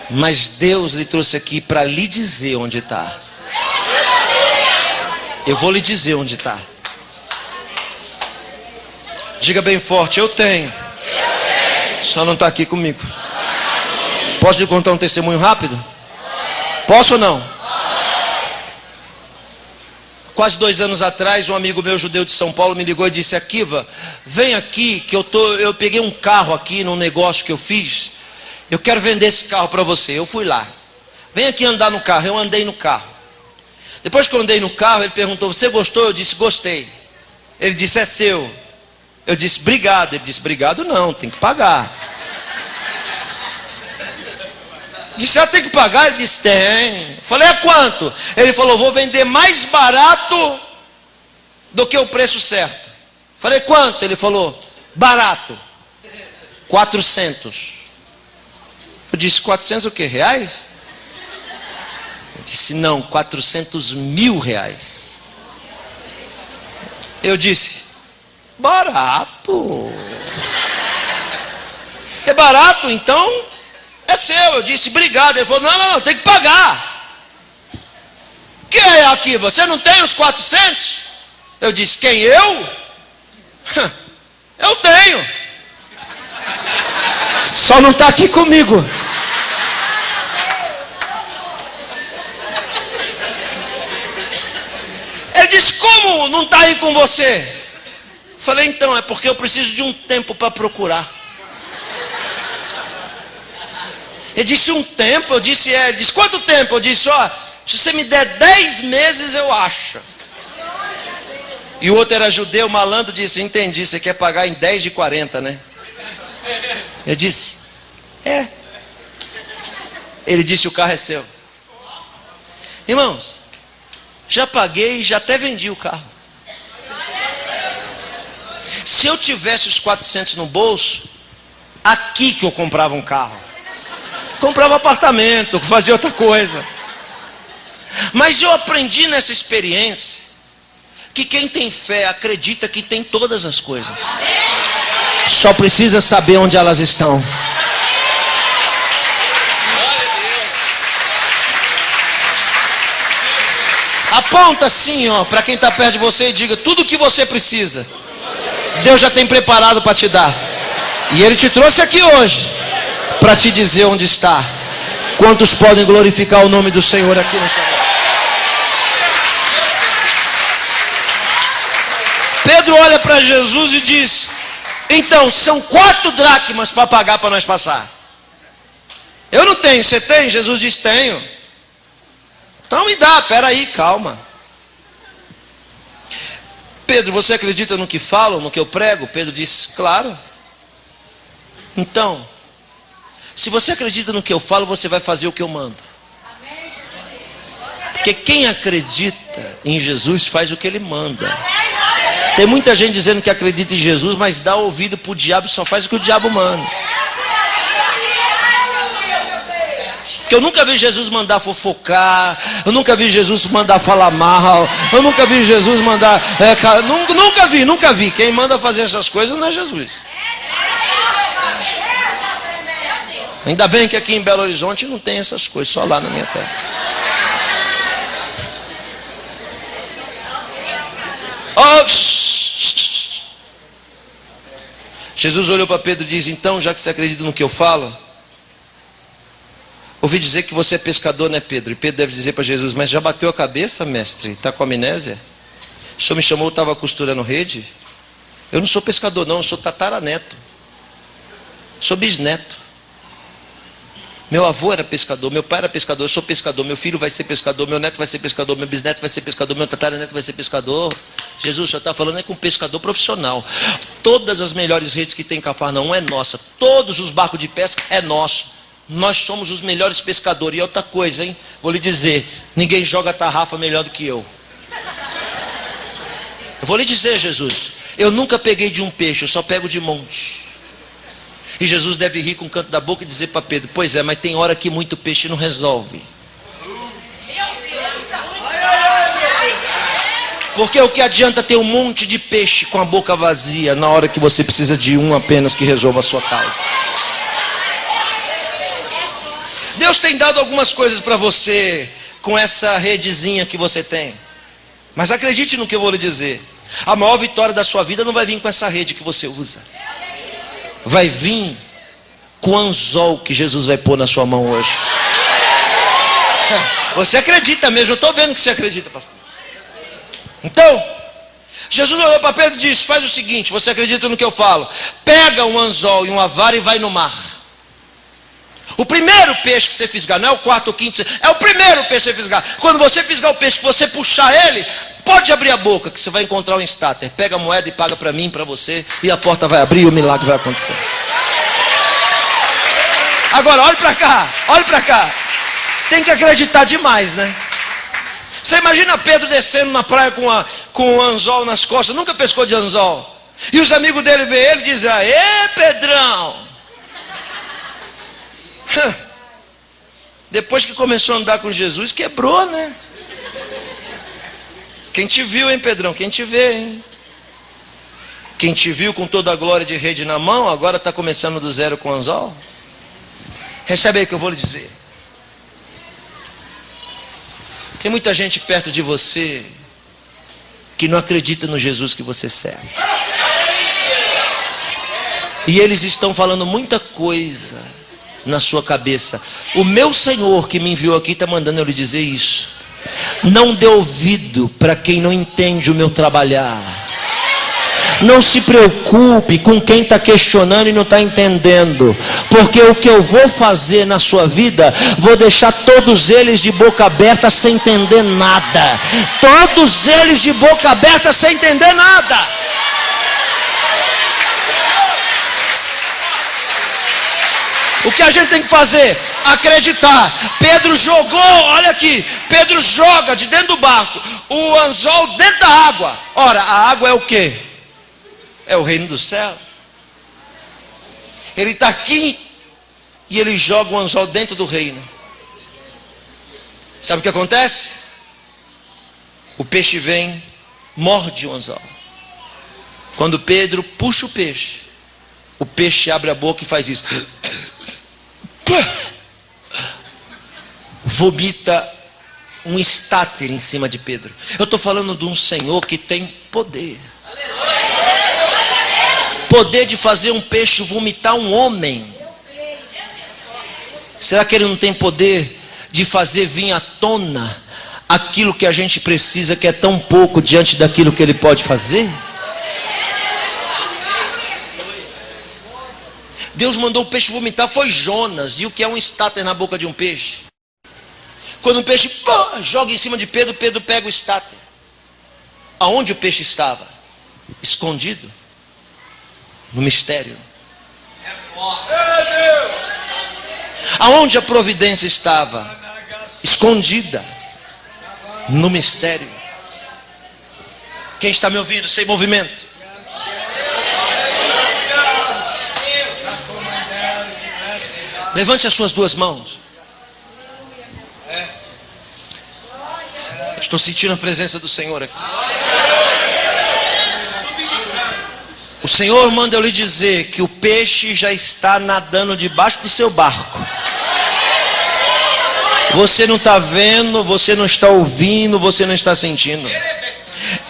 Mas Deus lhe trouxe aqui para lhe dizer onde está. Eu vou lhe dizer onde está. Diga bem forte: eu tenho. Só não está aqui comigo. Posso lhe contar um testemunho rápido? Posso ou não? Quase 2 anos atrás, um amigo meu judeu de São Paulo me ligou e disse: Akiva, vem aqui que eu peguei um carro aqui num negócio que eu fiz. Eu quero vender esse carro para você. Eu fui lá. Vem aqui andar no carro. Eu andei no carro. Depois que eu andei no carro, ele perguntou: você gostou? Eu disse: gostei. Ele disse: é seu. Eu disse: obrigado. Ele disse: obrigado não, tem que pagar. Disse: tem que pagar? Ele disse: tem. Falei: é quanto? Ele falou: vou vender mais barato do que o preço certo. Falei: quanto? Ele falou: barato, 400. Eu disse: 400 o quê? Reais? Ele disse: não, 400 mil reais. Eu disse: barato. É barato, então é seu. Eu disse: obrigado. Ele falou: não, tem que pagar. Que é aqui? Você não tem os 400? Eu disse: quem, eu? Eu tenho. Só não está aqui comigo. Ele disse: como não está aí com você? Falei: então, é porque eu preciso de um tempo para procurar. Ele disse: um tempo? Eu disse: é. Ele disse: quanto tempo? Eu disse: ó, se você me der 10 meses eu acho. E o outro era judeu, malandro, disse: entendi, você quer pagar em 10 de 40, né? Eu disse: é. Ele disse: o carro é seu. Irmãos, já paguei, já até vendi o carro. Se eu tivesse os 400 no bolso, aqui que eu comprava um carro. Comprava apartamento, fazia outra coisa. Mas eu aprendi nessa experiência que quem tem fé acredita que tem todas as coisas. Só precisa saber onde elas estão. Aponta assim, ó, para quem está perto de você e diga: tudo o que você precisa, Deus já tem preparado para te dar. E Ele te trouxe aqui hoje para te dizer onde está. Quantos podem glorificar o nome do Senhor aqui nessa noite? Pedro olha para Jesus e diz: então, são 4 dracmas para pagar para nós passar. Eu não tenho, você tem? Jesus diz: tenho. Então me dá, peraí, calma. Pedro, você acredita no que falo, no que eu prego? Pedro diz: claro. Então, se você acredita no que eu falo, você vai fazer o que eu mando. Porque quem acredita em Jesus faz o que Ele manda. Tem muita gente dizendo que acredita em Jesus, mas dá ouvido para o diabo e só faz o que o diabo manda. Porque eu nunca vi Jesus mandar fofocar, eu nunca vi Jesus mandar falar mal, eu nunca vi Jesus mandar... nunca vi. Quem manda fazer essas coisas não é Jesus. Ainda bem que aqui em Belo Horizonte não tem essas coisas, só lá na minha terra. Oh, Jesus olhou para Pedro e diz: então, já que você acredita no que eu falo, ouvi dizer que você é pescador, né, Pedro? E Pedro deve dizer para Jesus: mas já bateu a cabeça, mestre? Está com amnésia? O senhor me chamou, eu estava costurando rede? Eu não sou pescador não, eu sou tataraneto. Sou bisneto. Meu avô era pescador, meu pai era pescador, eu sou pescador, meu filho vai ser pescador, meu neto vai ser pescador, meu bisneto vai ser pescador, meu tataraneto vai ser pescador. Jesus já está falando com um pescador profissional. Todas as melhores redes que tem em Cafarnaum é nossa. Todos os barcos de pesca é nosso. Nós somos os melhores pescadores. E outra coisa, hein? Vou lhe dizer: ninguém joga tarrafa melhor do que eu. Eu vou lhe dizer, Jesus, eu nunca peguei de um peixe, eu só pego de monte. E Jesus deve rir com o canto da boca e dizer para Pedro: pois é, mas tem hora que muito peixe não resolve. Porque o que adianta ter um monte de peixe com a boca vazia na hora que você precisa de um apenas que resolva a sua causa? Deus tem dado algumas coisas para você com essa redezinha que você tem. Mas acredite no que eu vou lhe dizer: a maior vitória da sua vida não vai vir com essa rede que você usa. Vai vir com o anzol que Jesus vai pôr na sua mão hoje. Você acredita mesmo? Eu estou vendo que você acredita, pastor. Então, Jesus olhou para Pedro e disse: faz o seguinte, você acredita no que eu falo? Pega um anzol e uma vara e vai no mar. O primeiro peixe que você fisgar, não é o quarto ou quinto, é o primeiro peixe que você fisgar. Quando você fisgar o peixe, que você puxar ele, pode abrir a boca, que você vai encontrar um starter. Pega a moeda e paga para mim, para você, e a porta vai abrir e o milagre vai acontecer. Agora, olhe para cá, olhe para cá. Tem que acreditar demais, né? Você imagina Pedro descendo na praia com um anzol nas costas, nunca pescou de anzol. E os amigos dele veem ele e dizem: aê, Pedrão! Depois que começou a andar com Jesus, quebrou, né? Quem te viu, hein, Pedrão? Quem te vê, hein? Quem te viu com toda a glória de rede na mão, agora está começando do zero com o anzol? Recebe aí o que eu vou lhe dizer. Tem muita gente perto de você que não acredita no Jesus que você serve. E eles estão falando muita coisa na sua cabeça. O meu Senhor que me enviou aqui está mandando eu lhe dizer isso. Não dê ouvido para quem não entende o meu trabalhar. Não se preocupe com quem está questionando e não está entendendo, porque o que eu vou fazer na sua vida, vou deixar todos eles de boca aberta sem entender nada. Todos eles de boca aberta sem entender nada. O que a gente tem que fazer? Acreditar. Pedro jogou, olha aqui, Pedro joga de dentro do barco o anzol dentro da água. Ora, a água é o quê? É o reino do céu. Ele está aqui e ele joga o anzol dentro do reino. Sabe o que acontece? O peixe vem, morde o anzol. Quando Pedro puxa o peixe abre a boca e faz isso. Vomita um estáter em cima de Pedro. Eu estou falando de um Senhor que tem poder. Poder de fazer um peixe vomitar um homem. Será que ele não tem poder de fazer vir à tona aquilo que a gente precisa, que é tão pouco diante daquilo que ele pode fazer? Deus mandou o peixe vomitar, foi Jonas. E o que é um estáter na boca de um peixe? Quando o peixe joga em cima de Pedro, Pedro pega o estáter. Aonde o peixe estava? Escondido. No mistério. Aonde a providência estava? Escondida. No mistério. Quem está me ouvindo? Sem movimento. Levante as suas duas mãos. Estou sentindo a presença do Senhor aqui. O Senhor manda eu lhe dizer que o peixe já está nadando debaixo do seu barco. Você não está vendo, você não está ouvindo, você não está sentindo.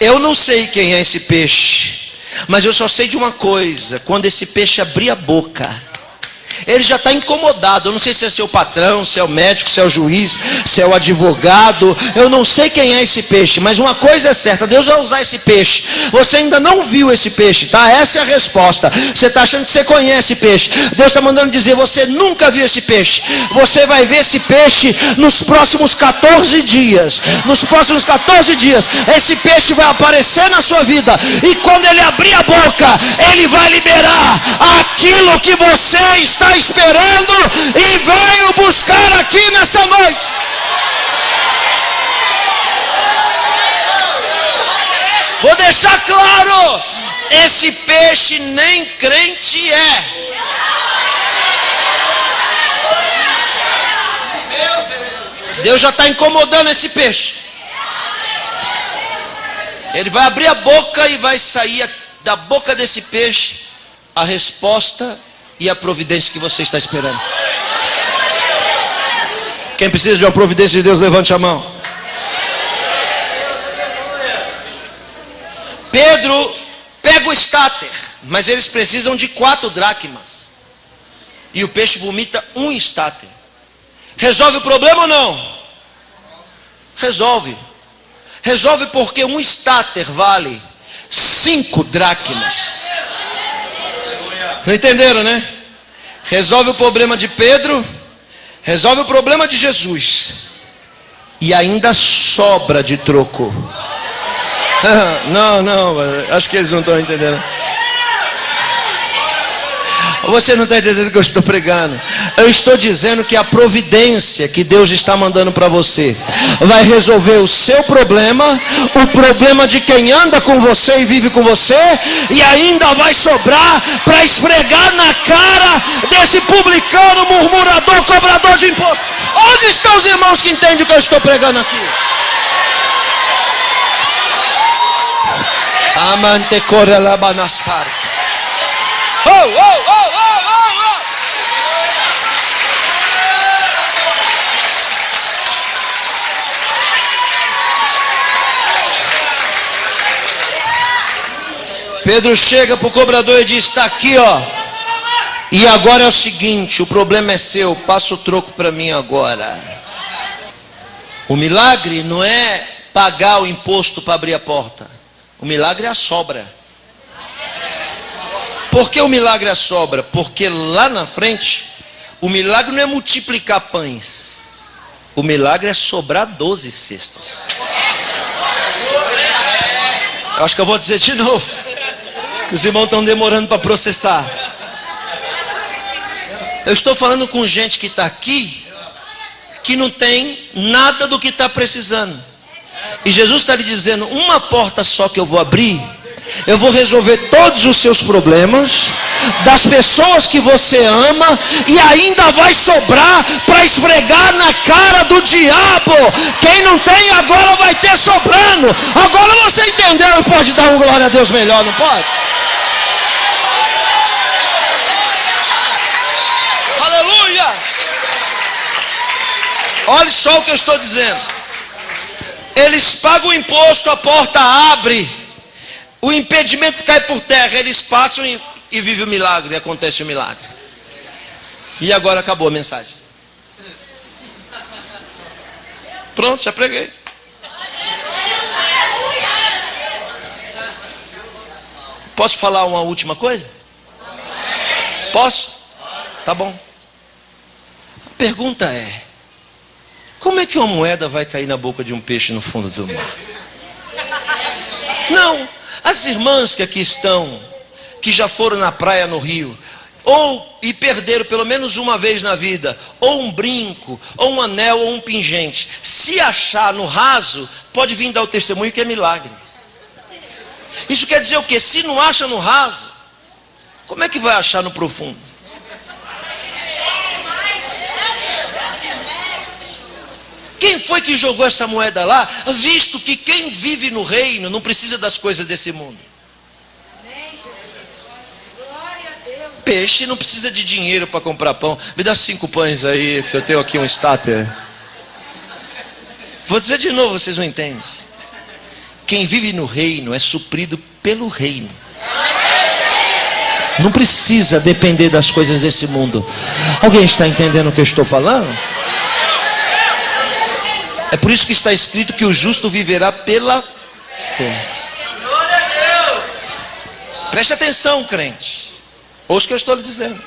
Eu não sei quem é esse peixe, mas eu só sei de uma coisa: quando esse peixe abrir a boca, ele já está incomodado. Eu não sei se é seu patrão, se é o médico, se é o juiz, se é o advogado. Eu não sei quem é esse peixe, mas uma coisa é certa: Deus vai usar esse peixe. Você ainda não viu esse peixe, tá? Essa é a resposta. Você está achando que você conhece peixe. Deus está mandando dizer: você nunca viu esse peixe. Você vai ver esse peixe nos próximos 14 dias. Nos próximos 14 dias, esse peixe vai aparecer na sua vida. E quando ele abrir a boca, ele vai liberar aquilo que você está esperando e veio buscar aqui nessa noite. Vou deixar claro: esse peixe nem crente é. Deus já está incomodando esse peixe. Ele vai abrir a boca e vai sair da boca desse peixe a resposta e a providência que você está esperando. Quem precisa de uma providência de Deus, levante a mão. Pedro pega o estáter, mas eles precisam de 4 dracmas. E o peixe vomita um estáter. Resolve o problema ou não? Resolve. Resolve porque um estáter vale 5 dracmas. Não entenderam, né? Resolve o problema de Pedro, resolve o problema de Jesus, e ainda sobra de troco. Não, acho que eles não estão entendendo. Você não está entendendo o que eu estou pregando. Eu estou dizendo que a providência que Deus está mandando para você vai resolver o seu problema, o problema de quem anda com você e vive com você, e ainda vai sobrar para esfregar na cara desse publicano, murmurador, cobrador de imposto. Onde estão os irmãos que entendem o que eu estou pregando aqui? Amante corre la banastar. Oh, oh, oh, oh, oh, oh. Pedro chega para o cobrador e diz: está aqui, ó. E agora é o seguinte, o problema é seu, passa o troco para mim agora. O milagre não é pagar o imposto para abrir a porta. O milagre é a sobra. Por que o milagre é a sobra? Porque lá na frente, o milagre não é multiplicar pães. O milagre é sobrar 12 cestos. Eu acho que eu vou dizer de novo, que os irmãos estão demorando para processar. Eu estou falando com gente que está aqui, que não tem nada do que está precisando. E Jesus está lhe dizendo: uma porta só que eu vou abrir, eu vou resolver todos os seus problemas, das pessoas que você ama, e ainda vai sobrar para esfregar na cara do diabo. Quem não tem agora vai ter sobrando. Agora você entendeu e pode dar uma glória a Deus melhor, não pode? Aleluia! Olha só o que eu estou dizendo. Eles pagam o imposto, a porta abre, o impedimento cai por terra, eles passam e vive o milagre, acontece o milagre. E agora acabou a mensagem. Pronto, já preguei. Posso falar uma última coisa? Posso? Tá bom. A pergunta é: como é que uma moeda vai cair na boca de um peixe no fundo do mar? Não, as irmãs que aqui estão, que já foram na praia no Rio, e perderam pelo menos uma vez na vida, ou um brinco, ou um anel, ou um pingente, se achar no raso, pode vir dar o testemunho que é milagre. Isso quer dizer o quê? Se não acha no raso, como é que vai achar no profundo? Quem foi que jogou essa moeda lá, visto que quem vive no reino não precisa das coisas desse mundo? Peixe não precisa de dinheiro para comprar pão. Me dá 5 pães aí, que eu tenho aqui um starter. Vou dizer de novo, vocês não entendem. Quem vive no reino é suprido pelo reino. Não precisa depender das coisas desse mundo. Alguém está entendendo o que eu estou falando? É por isso que está escrito que o justo viverá pela fé. Preste atenção, crente. Ouça o que eu estou lhe dizendo.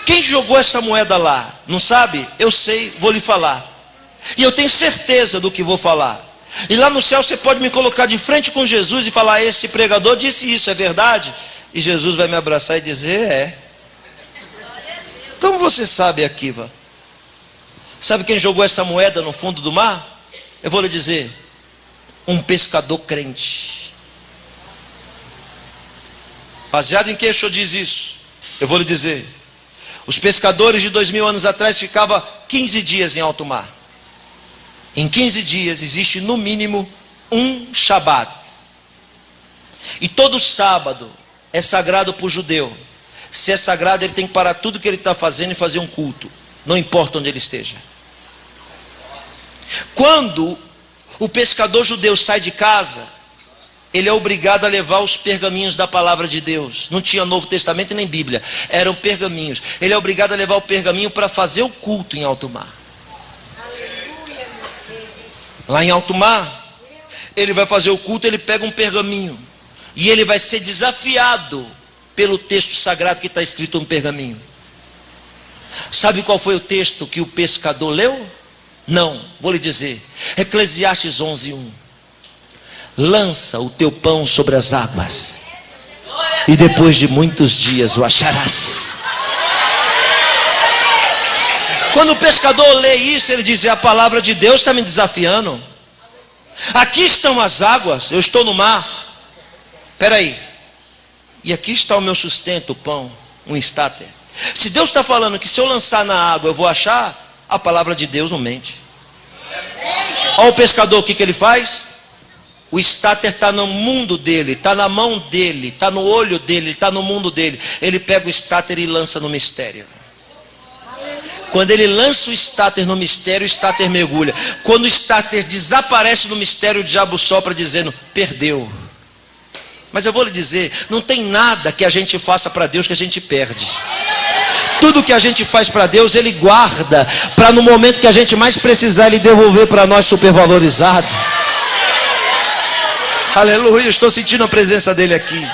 Quem jogou essa moeda lá? Não sabe? Eu sei, vou lhe falar. E eu tenho certeza do que vou falar. E lá no céu você pode me colocar de frente com Jesus e falar: esse pregador disse isso, é verdade? E Jesus vai me abraçar e dizer: é. Como você sabe, Akiva? Sabe quem jogou essa moeda no fundo do mar? Eu vou lhe dizer: um pescador crente. Baseado em que o senhor diz isso? Eu vou lhe dizer: os pescadores de 2000 anos atrás ficavam 15 dias em alto mar. Em 15 dias existe no mínimo um Shabat. E todo sábado é sagrado para o judeu. Se é sagrado, ele tem que parar tudo que ele está fazendo e fazer um culto, não importa onde ele esteja. Quando o pescador judeu sai de casa, ele é obrigado a levar os pergaminhos da palavra de Deus. Não tinha Novo Testamento nem Bíblia, eram pergaminhos. Ele é obrigado a levar o pergaminho para fazer o culto em alto mar. Lá em alto mar, ele vai fazer o culto, ele pega um pergaminho e ele vai ser desafiado pelo texto sagrado que está escrito no pergaminho. Sabe qual foi o texto que o pescador leu? Não, vou lhe dizer. Eclesiastes 11:1. Lança o teu pão sobre as águas, e depois de muitos dias o acharás. Quando o pescador lê isso, ele diz: a palavra de Deus está me desafiando. Aqui estão as águas, eu estou no mar. Espera aí. E aqui está o meu sustento, o pão, um estáter. Se Deus está falando que se eu lançar na água eu vou achar, a palavra de Deus não mente. Olha o pescador, o que ele faz? O estáter está no mundo dele, está na mão dele, está no olho dele, está no mundo dele. Ele pega o estáter e lança no mistério. Quando ele lança o estáter no mistério, o estáter mergulha. Quando o estáter desaparece no mistério, o diabo sopra dizendo: perdeu. Mas eu vou lhe dizer, não tem nada que a gente faça para Deus que a gente perde. Tudo que a gente faz para Deus, Ele guarda, para no momento que a gente mais precisar, Ele devolver para nós supervalorizado. Aleluia, estou sentindo a presença dele aqui.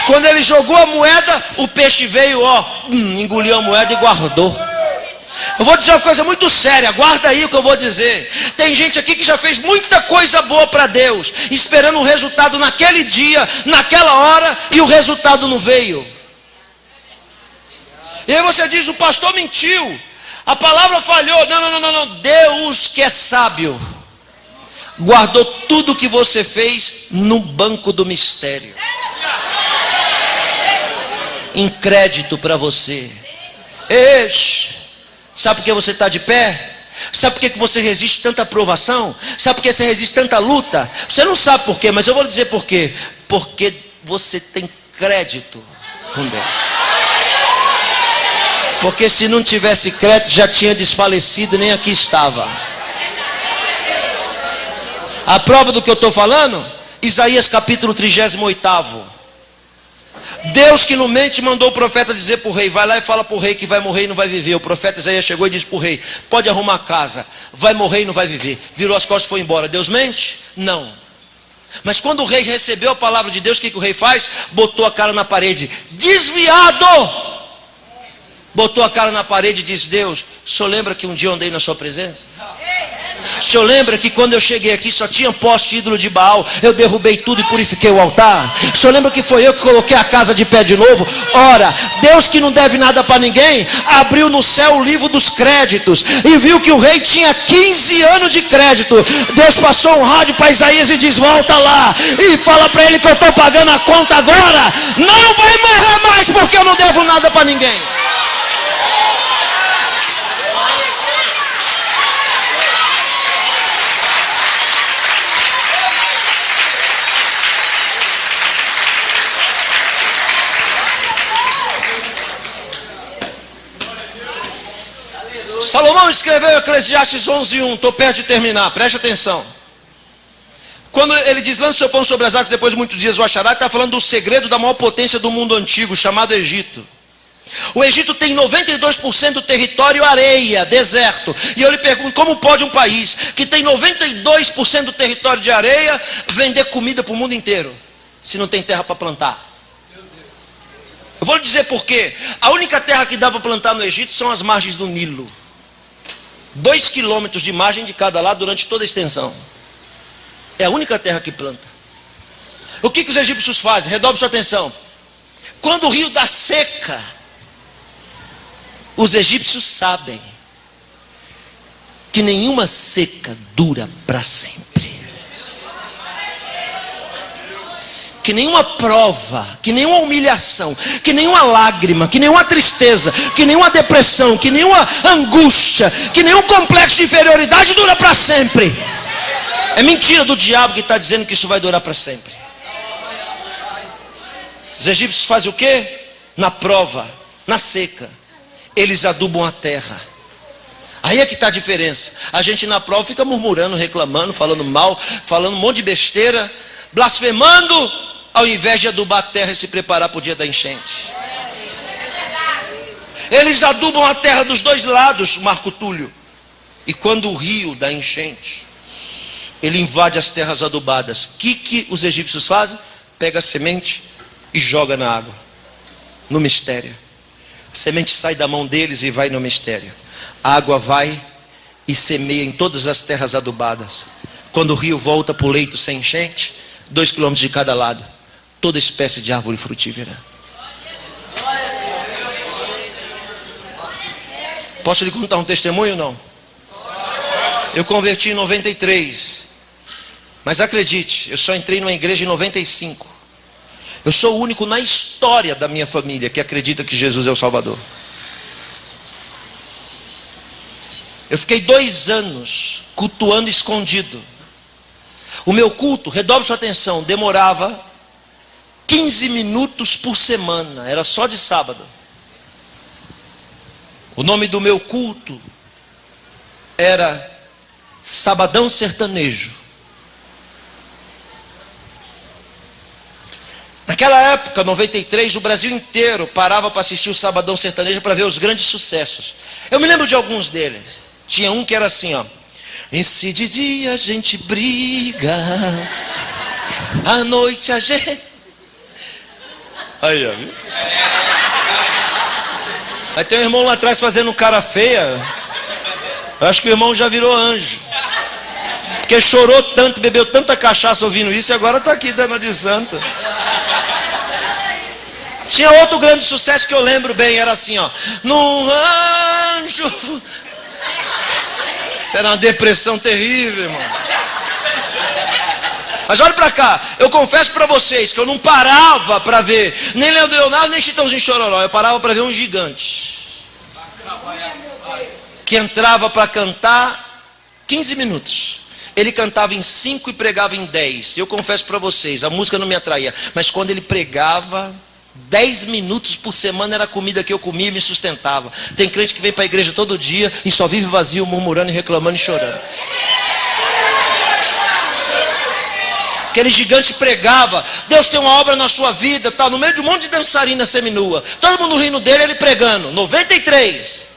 Quando ele jogou a moeda, o peixe veio, engoliu a moeda e guardou. Eu vou dizer uma coisa muito séria, guarda aí o que eu vou dizer. Tem gente aqui que já fez muita coisa boa para Deus, esperando um resultado naquele dia, naquela hora, e o resultado não veio. E aí você diz: o pastor mentiu, a palavra falhou. Não. Deus, que é sábio, guardou tudo que você fez no banco do mistério, em crédito para você. Sabe por que você está de pé? Sabe por que você resiste tanta provação? Sabe por que você resiste tanta luta? Você não sabe por quê, mas eu vou lhe dizer por quê. Porque você tem crédito com Deus. Porque se não tivesse crédito, já tinha desfalecido, nem aqui estava. A prova do que eu estou falando? Isaías capítulo 38. Deus, que não mente, mandou o profeta dizer para o rei: vai lá e fala para o rei que vai morrer e não vai viver. O profeta Isaías chegou e disse para o rei: pode arrumar a casa, vai morrer e não vai viver. Virou as costas e foi embora. Deus mente? Não. Mas quando o rei recebeu a palavra de Deus, o que o rei faz? Botou a cara na parede: desviado! Botou a cara na parede e disse: Deus, o senhor lembra que um dia eu andei na sua presença? O senhor lembra que quando eu cheguei aqui só tinha poste ídolo de Baal? Eu derrubei tudo e purifiquei o altar. O senhor lembra que foi eu que coloquei a casa de pé de novo? Ora, Deus, que não deve nada para ninguém, abriu no céu o livro dos créditos e viu que o rei tinha 15 anos de crédito. Deus passou um rádio para Isaías e diz: volta lá e fala para ele que eu estou pagando a conta agora. Não vai morrer mais, porque eu não devo nada para ninguém. Salomão escreveu Eclesiastes 11:1. Estou perto de terminar, preste atenção. Quando ele diz: lança o seu pão sobre as águas, depois de muitos dias o achará, está falando do segredo da maior potência do mundo antigo, chamado Egito. O Egito tem 92% do território areia, deserto. E eu lhe pergunto: como pode um país que tem 92% do território de areia vender comida para o mundo inteiro, se não tem terra para plantar? Eu vou lhe dizer por quê. A única terra que dá para plantar no Egito são as margens do Nilo. 2 quilômetros de margem de cada lado durante toda a extensão. É a única terra que planta. O que os egípcios fazem? Redobre sua atenção. Quando o rio dá seca, os egípcios sabem que nenhuma seca dura para sempre. Que nenhuma prova, que nenhuma humilhação, que nenhuma lágrima, que nenhuma tristeza, que nenhuma depressão, que nenhuma angústia, que nenhum complexo de inferioridade dura para sempre. É mentira do diabo que está dizendo que isso vai durar para sempre. Os egípcios fazem o quê? Na prova, na seca, eles adubam a terra. Aí é que está a diferença. A gente na prova fica murmurando, reclamando, falando mal, falando um monte de besteira, blasfemando, ao invés de adubar a terra e se preparar para o dia da enchente. Eles adubam a terra dos dois lados, Marco Túlio. E quando o rio dá enchente, ele invade as terras adubadas. O que os egípcios fazem? Pega a semente e joga na água, no mistério. A semente sai da mão deles e vai no mistério. A água vai e semeia em todas as terras adubadas. Quando o rio volta para o leito sem enchente, 2 quilômetros de cada lado, toda espécie de árvore frutífera. Posso lhe contar um testemunho ou não? Eu converti em 93. Mas acredite, eu só entrei numa igreja em 95. Eu sou o único na história da minha família que acredita que Jesus é o Salvador. Eu fiquei 2 anos cultuando escondido O meu culto, redobre sua atenção, demorava 15 minutos por semana, era só de sábado. O nome do meu culto era Sabadão Sertanejo. Naquela época, 93, o Brasil inteiro parava para assistir o Sabadão Sertanejo para ver os grandes sucessos. Eu me lembro de alguns deles. Tinha um que era assim, ó. E se de dia a gente briga, à noite a gente... Aí, ó, viu? Aí tem um irmão lá atrás fazendo cara feia. Eu acho que o irmão já virou anjo. Porque chorou tanto, bebeu tanta cachaça ouvindo isso e agora está aqui dando de santa. Tinha outro grande sucesso que eu lembro bem, era assim, ó. Num anjo. Isso era uma depressão terrível, irmão. Mas olha para cá, eu confesso para vocês que eu não parava para ver nem Leonardo, nem Chitãozinho Chororó. Eu parava para ver um gigante que entrava para cantar 15 minutos. Ele cantava em 5 e pregava em 10. Eu confesso para vocês, a música não me atraía, mas quando ele pregava, 10 minutos por semana era a comida que eu comia e me sustentava. Tem crente que vem para a igreja todo dia e só vive vazio, murmurando e reclamando e chorando. Aquele gigante pregava, Deus tem uma obra na sua vida, tá, no meio de um monte de dançarina seminua, todo mundo rindo dele, ele pregando, 93.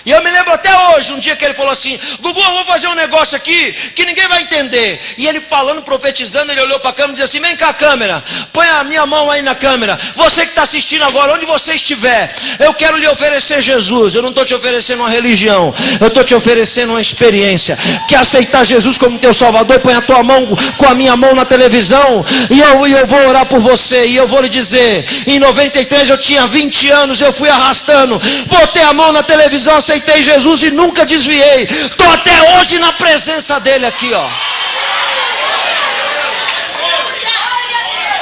E eu me lembro até hoje, um dia que ele falou assim: Gugu, eu vou fazer um negócio aqui que ninguém vai entender. E ele falando, profetizando, ele olhou para a câmera e disse assim: vem cá, câmera, põe a minha mão aí na câmera. Você que está assistindo agora, onde você estiver, eu quero lhe oferecer Jesus. Eu não estou te oferecendo uma religião, eu estou te oferecendo uma experiência. Quer aceitar Jesus como teu Salvador? Põe a tua mão com a minha mão na televisão e eu vou orar por você. E eu vou lhe dizer, em 93 eu tinha 20 anos, eu fui arrastando, botei a mão na televisão, aceitei Jesus e nunca desviei. Estou até hoje na presença dele aqui, ó.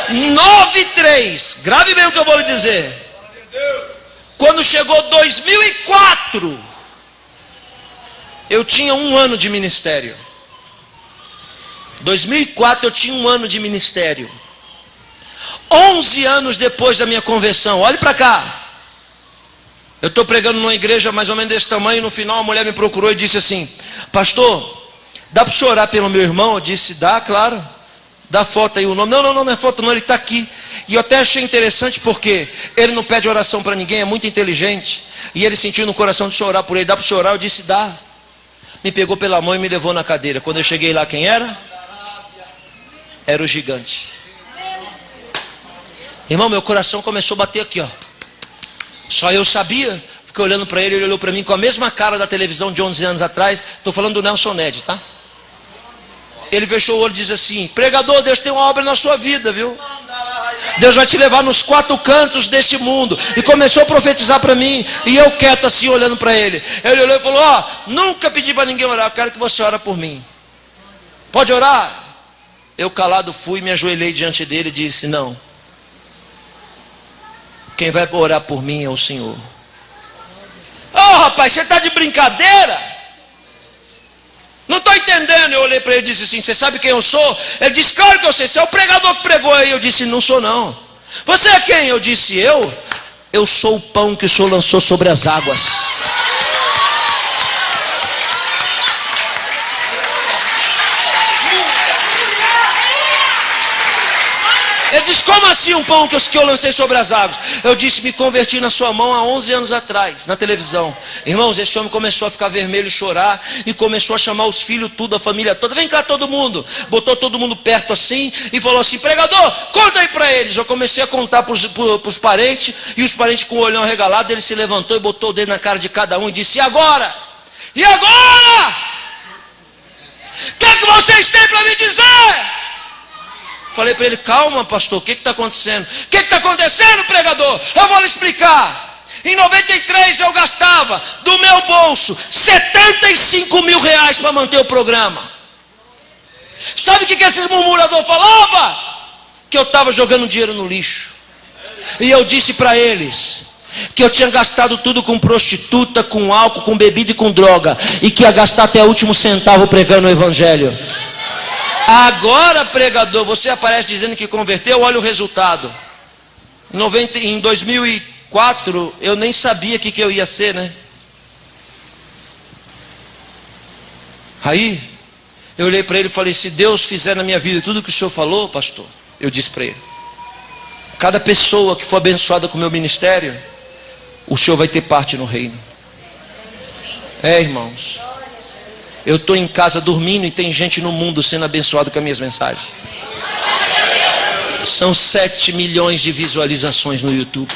9:3. Grave bem o que eu vou lhe dizer. Quando chegou 2004, eu tinha 1 ano de ministério. 2004 eu tinha 1 ano de ministério. 11 anos depois da minha conversão, olhe para cá. Eu estou pregando numa igreja mais ou menos desse tamanho, e no final a mulher me procurou e disse assim: pastor, dá para o senhor orar pelo meu irmão? Eu disse: dá, claro. Dá foto aí o nome. Não é foto não, ele está aqui. E eu até achei interessante porque ele não pede oração para ninguém, é muito inteligente. E ele sentiu no coração de senhor orar por ele. Dá para o senhor orar? Eu disse: dá. Me pegou pela mão e me levou na cadeira. Quando eu cheguei lá, quem era? Era o gigante. Irmão, meu coração começou a bater aqui, ó. Só eu sabia. Fiquei olhando para ele, ele olhou para mim com a mesma cara da televisão de 11 anos atrás. Estou falando do Nelson Ned, tá? Ele fechou o olho e disse assim: pregador, Deus tem uma obra na sua vida, viu? Deus vai te levar nos 4 cantos deste mundo. E começou a profetizar para mim. E eu quieto assim, olhando para ele. Ele olhou e falou: ó, nunca pedi para ninguém orar, eu quero que você ore por mim. Pode orar? Eu calado fui, me ajoelhei diante dele e disse: não. Quem vai orar por mim é o Senhor. Oh, rapaz, você está de brincadeira? Não estou entendendo. Eu olhei para ele e disse assim: você sabe quem eu sou? Ele disse: claro que eu sei, você é o pregador que pregou aí. Eu disse: não sou não. Você é quem? Eu disse: eu sou o pão que o Senhor lançou sobre as águas. Ele disse: como assim um pão que eu lancei sobre as águas? Eu disse: me converti na sua mão há 11 anos atrás, na televisão. Irmãos, esse homem começou a ficar vermelho e chorar, e começou a chamar os filhos, tudo, a família toda. Vem cá todo mundo. Botou todo mundo perto assim, e falou assim: pregador, conta aí para eles. Eu comecei a contar para os parentes, e os parentes com o olhão arregalado. Ele se levantou e botou o dedo na cara de cada um e disse: e agora? E agora? O que vocês têm para me dizer? Falei para ele: calma, pastor, o que está acontecendo? O que está acontecendo, pregador? Eu vou lhe explicar. Em 93 eu gastava do meu bolso 75 mil reais para manter o programa. Sabe o que esses murmuradores falavam? Que eu estava jogando dinheiro no lixo. E eu disse para eles que eu tinha gastado tudo com prostituta, com álcool, com bebida e com droga, e que ia gastar até o último centavo pregando o evangelho. Agora, pregador, você aparece dizendo que converteu, olha o resultado. Em 2004, eu nem sabia o que eu ia ser, né? Aí, eu olhei para ele e falei, se Deus fizer na minha vida tudo que o senhor falou, pastor, eu disse para ele, cada pessoa que for abençoada com o meu ministério, o senhor vai ter parte no reino. Irmãos, eu estou em casa dormindo e tem gente no mundo sendo abençoada com as minhas mensagens. São 7 milhões de visualizações no YouTube.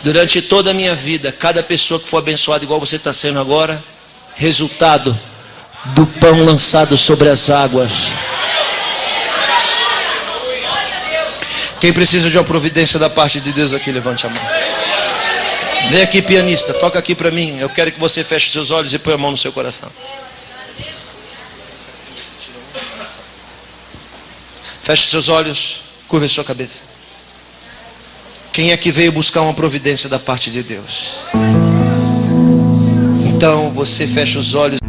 Durante toda a minha vida, cada pessoa que for abençoada igual você está sendo agora, resultado do pão lançado sobre as águas. Quem precisa de uma providência da parte de Deus aqui, levante a mão. Vem aqui, pianista, toca aqui para mim. Eu quero que você feche seus olhos e põe a mão no seu coração. Feche seus olhos, curva a sua cabeça. Quem é que veio buscar uma providência da parte de Deus? Então você fecha os olhos.